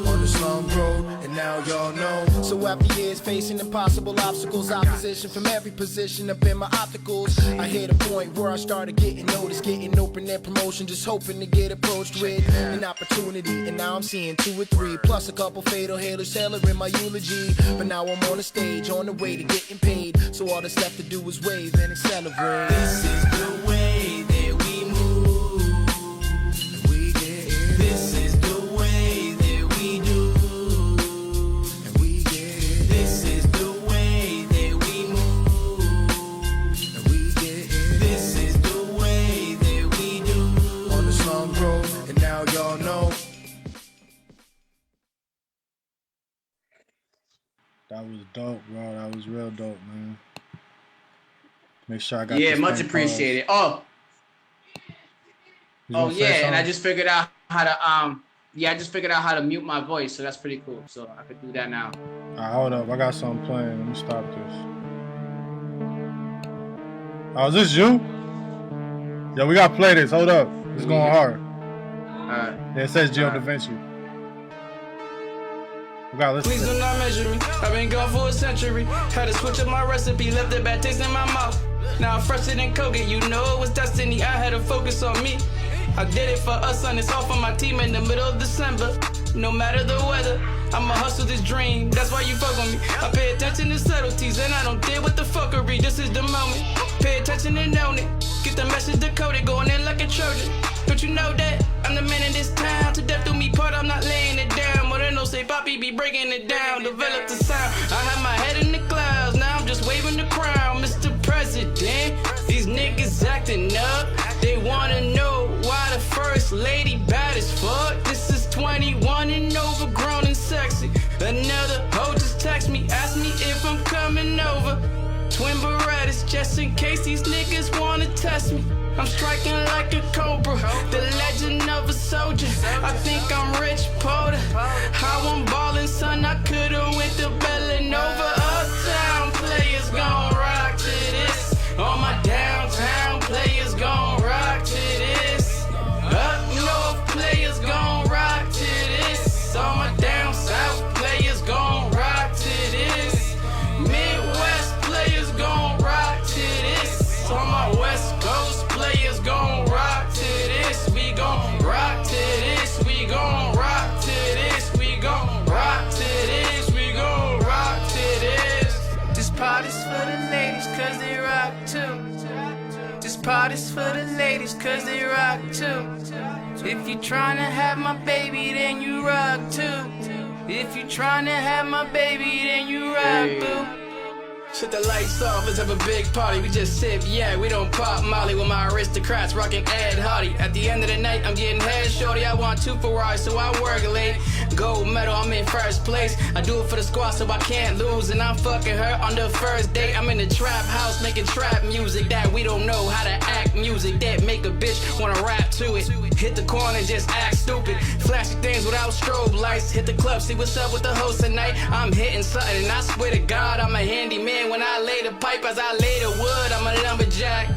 On this long road, and now y'all know. So after years facing impossible obstacles, opposition from every position up in my opticals, I hit a point where I started getting noticed, getting open and promotion, just hoping to get approached with an opportunity. And now I'm seeing 2 or 3, plus a couple fatal haters tailoring my eulogy. But now I'm on the stage, on the way to getting paid. So all that's left to do is wave and accelerate. This is the way that we move. And we get it. This is the way that we do. And we get it. This is the way that we move. And we get it. This is the way that we do. On this long road, and now y'all know. That was dope, bro. That was real dope, man. Make sure I got Yeah, much appreciated. Oh yeah, and I just figured out how to I just figured out how to mute my voice, so that's pretty cool. So I could do that now. Alright, hold up. I got something playing. Let me stop this. Oh, is this you? Yo, we gotta play this. Hold up. It's going hard. Yeah, it says Gio Davinci. Please do not measure me. I've been gone for a century. Had to switch up my recipe, left the bad taste in my mouth. Now I'm fresher than Colgate. You know it was destiny. I had to focus on me. I did it for us, son. It's all for my team in the middle of December. No matter the weather, I'ma hustle this dream. That's why you fuck on me. I pay attention to subtleties and I don't deal with the fuckery. This is the moment. Pay attention and own it. Get the message decoded, going in like a Trojan. Don't you know that I'm the man in this town? To death do me part, I'm not laying it down. Moreno say Poppy be breaking it down. Develop the sound. I had my head in the clouds. Now I'm just waving the crown, Mr. President. These niggas acting up. They wanna know why the first lady bad as fuck. This is 21 and overgrown and sexy. Another hoe just text me, ask me if I'm coming over. Twin Berettas, just in case these niggas wanna test me. I'm striking like a cobra, the legend of a soldier. I think I'm Rich Porter. How I'm ballin', son, I could've went to Villanova. Uptown players gon' rock to this. All my downtown players gon' rock to this. Up north players gon' rock to this. All my down south players gon' rock to this. Midwest players gon' rock to this. All my West Coast players gon' rock to this. We gon' rock to this. We gon' rock to this. We gon' rock to this. We gon' rock to this. This party's for the ladies cause they rock too. This party's for the ladies cause they rock too. If you tryna have my baby then you rock too. If you tryna have my baby then you rock boo. Shut the lights off, let's have a big party. We just sip, yeah, we don't pop Molly with my aristocrats rocking Ed Hardy. At the end of the night, I'm getting head shorty. I want 2 Ferraris, so I work late. Gold medal, I'm in first place. I do it for the squad, so I can't lose. And I'm fucking her on the first date. I'm in the trap house making trap music that we don't know how to act. Music that make a bitch wanna rap to it. Hit the corner, just act stupid. Flashy things without strobe lights. Hit the club, see what's up with the host tonight. I'm hitting something, and I swear to God, I'm a handyman. When I lay the pipe as I lay the wood, I'm a lumberjack.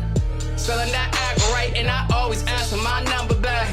Selling that act right, and I always ask for my number back.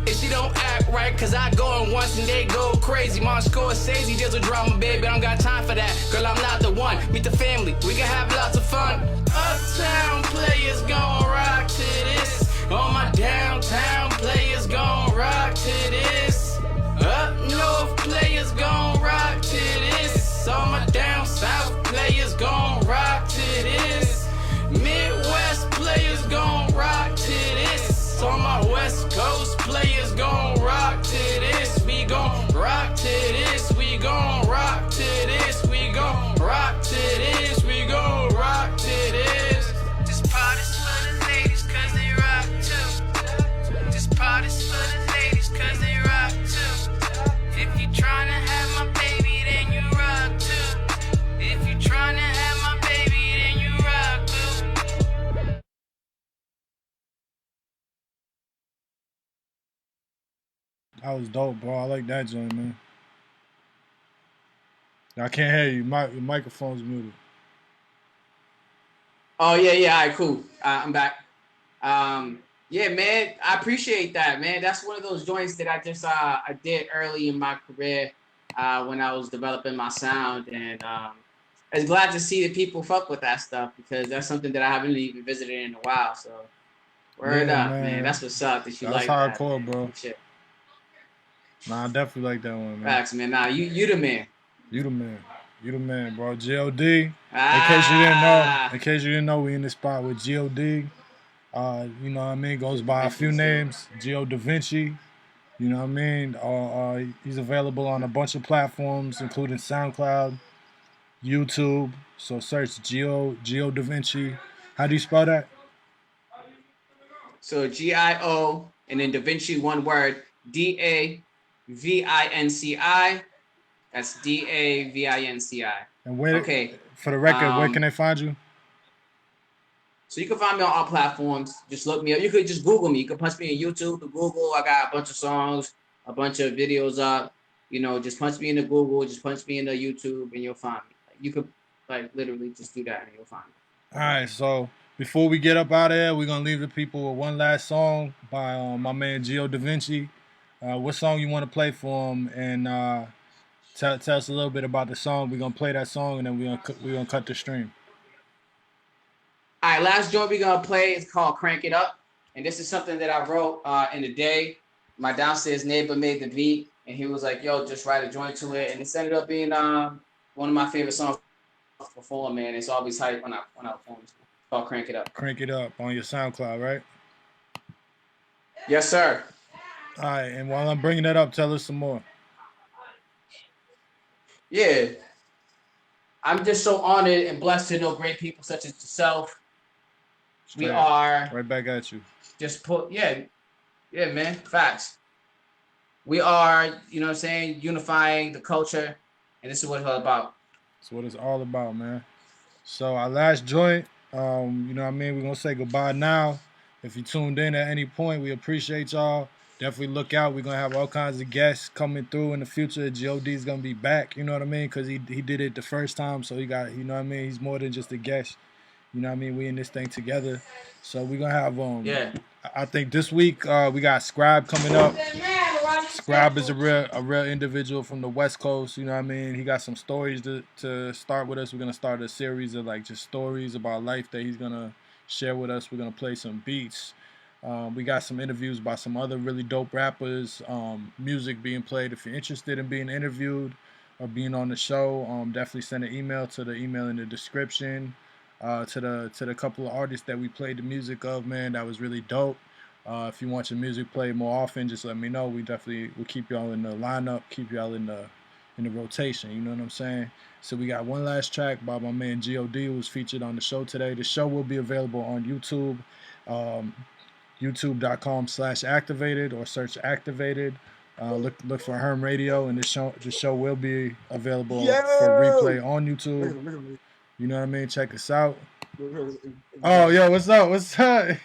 If she don't act right, cause I go in once and they go crazy. Mom Scorsese deals with drama, baby, I don't got time for that. Girl, I'm not the one. Meet the family, we can have lots of fun. Uptown players gon' rock to this. All my downtown players gon' rock to this. Up north players gon' rock to this. All my down south players gon' rock to this. Midwest players gon' rock to this. All my West Coast players gon' rock to this. We gon' rock to this. We gon' rock to this. We gon' rock to this. We gon' rock to this. This party's for the ladies cause they rock too. This party's for the ladies cause they rock too. If you tryna have my baby then you rock too. If you tryna have my baby then you rock too. That was dope, bro. I like that joint, man. I can't hear you. Your microphone's muted. Oh yeah. All right, cool. I'm back. Yeah, man. I appreciate that, man. That's one of those joints that I just I did early in my career when I was developing my sound, and I was glad to see that people fuck with that stuff because that's something that I haven't even visited in a while. So word up, man. That's what's up. That you that's like hardcore, that, bro. Shit. Nah, I definitely like that one, man. Facts, man. Nah, you the man. You the man. You the man, bro. Gio D. In case you didn't know, we in the spot with Gio D. You know what I mean? Goes by a few names. Gio Davinci. You know what I mean? He's available on a bunch of platforms, including SoundCloud, YouTube. So search Gio Davinci. How do you spell that? So Gio and then Davinci, one word. Davinci. That's Davinci. And where? Okay. For the record, where can they find you? So you can find me on all platforms. Just look me up. You could just Google me. You can punch me in YouTube, Google. I got a bunch of songs, a bunch of videos up. You know, just punch me into Google. Just punch me into YouTube, and you'll find me. You could literally just do that, and you'll find me. All right. So before we get up out of here, we're gonna leave the people with one last song by my man Gio Davinci. What song you want to play for him? And tell us a little bit about the song. We're gonna play that song, and then we're gonna cut the stream. All right, last joint we're gonna play is called "Crank It Up," and this is something that I wrote in the day. My downstairs neighbor made the beat, and he was like, "Yo, just write a joint to it," and it ended up being one of my favorite songs perform, man. It's always hype when I perform. It's called "Crank It Up." Crank It Up on your SoundCloud, right? Yes, sir. All right, and while I'm bringing that up, tell us some more. Yeah. I'm just so honored and blessed to know great people such as yourself. We are right back at you. Just yeah, man, facts. We are, you know what I'm saying, unifying the culture, and this is what it's all about. That's what it's all about, man. So our last joint, you know what I mean? We're going to say goodbye now. If you tuned in at any point, we appreciate y'all. Definitely look out. We're going to have all kinds of guests coming through in the future. Gio D is going to be back, you know what I mean? Because he did it the first time, so he got, you know what I mean? He's more than just a guest. You know what I mean? We in this thing together. So we're going to have, I think this week we got Scribe coming up. Scribe is a real individual from the West Coast, you know what I mean? He got some stories to start with us. We're going to start a series of like just stories about life that he's going to share with us. We're going to play some beats. We got some interviews by some other really dope rappers, music being played. If you're interested in being interviewed or being on the show, definitely send an email to the email in the description. To the couple of artists that we played the music of, man, that was really dope. If you want your music played more often, just let me know. We definitely will keep y'all in the lineup, keep y'all in the rotation. You know what I'm saying? So we got one last track by my man Gio D, who was featured on the show today. The show will be available on YouTube, youtube.com/activated, or search Activated. Look for Herm Radio, and the show will be available for replay on YouTube. You know what I mean? Check us out. Oh, yo, what's up? What's up?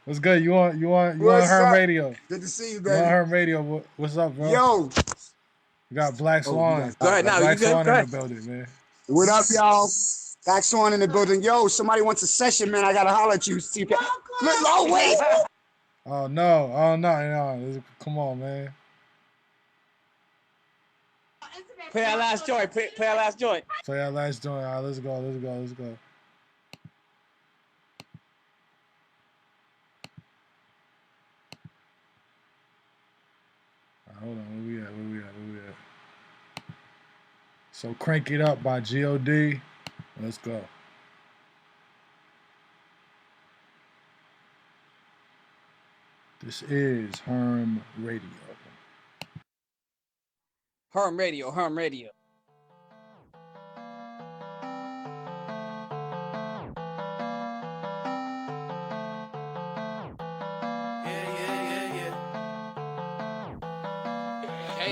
What's good? You on Herm Radio? Good to see you, You on baby. Herm Radio? What's up, bro? Yo, We got Black Swan. Go ahead, now, Black you good? Swan Go in ahead. the building, man. what up, y'all? Black Swan in the building. Yo, somebody wants a session, man. I gotta holler at you. Look, oh, wait. Oh no! Come on, man. Play our last joint. Play our last joint. Play our last joint. All right, let's go. Hold on, where we at? So Crank It Up by Gio D. Let's go. This is Herm Radio. Herm Radio.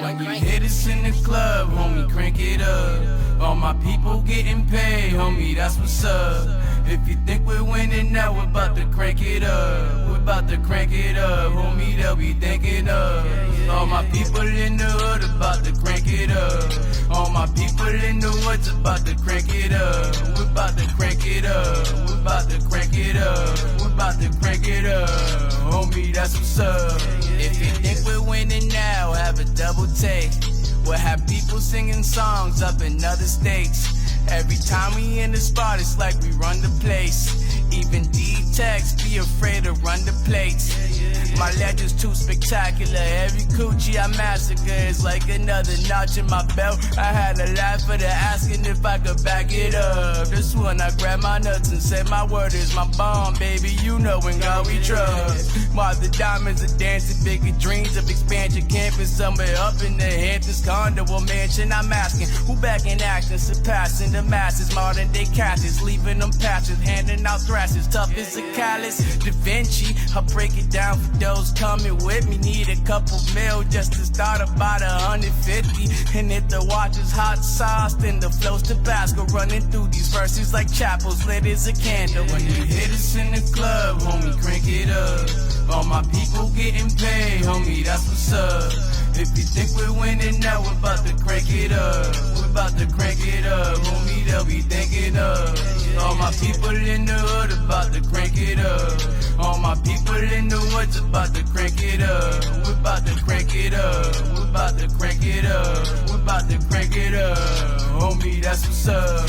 When you hit us in the club, homie, crank it up. All my people getting paid, homie, that's what's up. If you think we're winning now, we're about to crank it up. Homie, they'll be thinking of. All my people in the hood about to crank it up. All my people in the woods about to crank it up. We're about to crank it up. Homie, that's what's up. If you think we're winning now, have a double take. We'll have people singing songs up in other states. Every time we in the spot, it's like we run the place. Even D-Tex be afraid to run the plates. My legend's too spectacular. Every coochie I massacre is like another notch in my belt. I had a laugh for the asking if I could back it up. This one I grabbed my nuts and said my word is my bomb, baby. You know in God we trust. While the diamonds are dancing, bigger dreams of expansion. Campus somewhere up in the Hamptons, condo or mansion. I'm asking who back in action, surpassing the masses. Modern day catches, leaving them patches, handing out thrashes, tough as a callus. Davinci, I'll break it down for those coming with me. Need a couple mil just to start about 150. And if the watch is hot sauce, then the flow's Tabasco. Running through these verses like chapels, lit as a candle. When you hit us in the club, homie, crank it up. All my people getting paid, homie, that's what's up. If you think we're winning now, we're about to crank it up. we about to crank it up. Homie, they'll be thinking of all my people in the hood about to crank it up. All my people in the woods about to crank it up. We about to crank it up. We about to crank it up. We about to crank it up. Homie, that's what's up.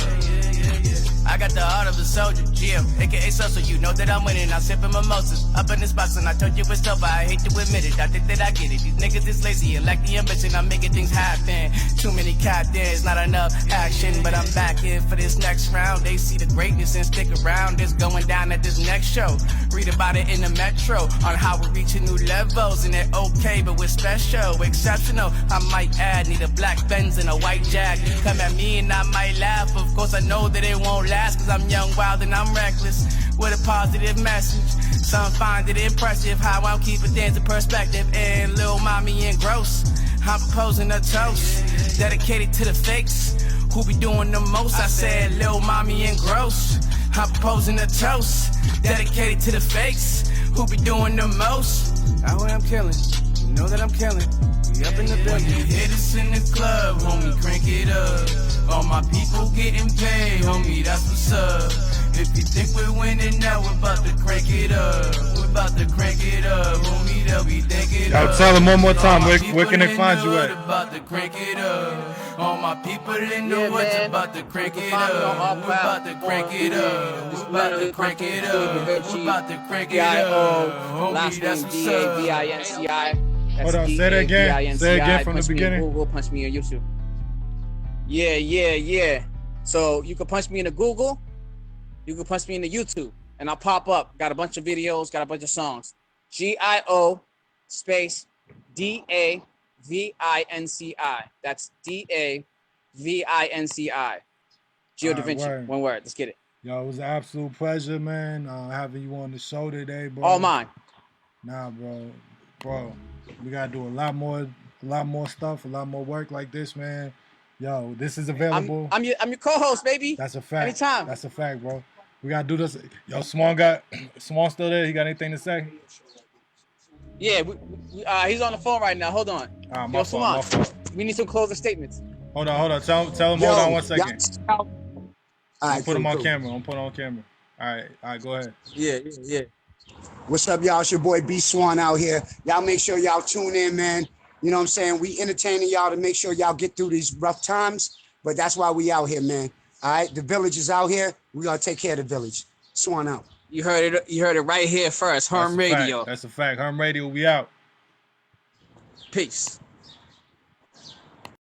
I got the heart of a soldier, Gio, aka so you know that I'm winning. I'm sipping mimosas up in this box, and I told you it's over. I hate to admit it, I think that I get it. These niggas is lazy and lack the ambition. I'm making things happen. Too many captains, not enough action, but I'm back in for this next round. They see the greatness and stick around. It's going down at this next show. Read about it in the Metro on how we're reaching new levels, and they're okay, but we're special, exceptional. I might add, need a black Benz and a white Jag. Come at me and I might laugh. Of course, I know that it won't last. Cause I'm young, wild, and I'm reckless with a positive message. Some find it impressive how I'm keeping things in perspective. And Lil Mommy engrossed, I'm proposing a toast dedicated to the fakes who be doing the most. I said Lil Mommy engrossed, I'm proposing a toast dedicated to the fakes who be doing the most. Out where I'm killing, you know that I'm killing. We up in the building. When you hit us in the club, homie, crank it up. All my people getting paid, homie, that's what's up. If you think we're winning now, we're about to crank it up. We're about to crank it up, homie, they'll be thinking up. Yo, tell them one more time, where can they find you at? About to crank it up. All my people in the woods about to crank it up. We're about to crank it up. We're about to crank it up. We're about to crank it up. Homie, that's what's up. Davinci. Hold on, say that again. Say it again from the beginning. Google, punch me on YouTube. Yeah. So you can punch me in the Google, you can punch me in the YouTube, and I'll pop up. Got a bunch of videos, got a bunch of songs. Gio space Davinci. That's Davinci. Gio Davinci. One word. Let's get it. Yo, it was an absolute pleasure, man, having you on the show today, bro. All mine. Nah, bro. We gotta do a lot more stuff, a lot more work like this, man. Yo, this is available. I'm your co-host, baby. That's a fact. Anytime. That's a fact, bro. We gotta do this. Yo, Swan still there? He got anything to say? Yeah, he's on the phone right now. Hold on. My fault. We need some closing statements. Hold on. Tell him. Hold on 1 second. All right, Put him on camera. I'm putting on camera. All right, go ahead. Yeah. What's up, y'all? It's your boy B Swan out here. Y'all make sure y'all tune in, man. You know what I'm saying? We entertaining y'all to make sure y'all get through these rough times, but that's why we out here, man. All right, the village is out here. We gotta take care of the village. Swan out. You heard it right here first. Herm Radio. That's a fact. Herm Radio, we out. Peace.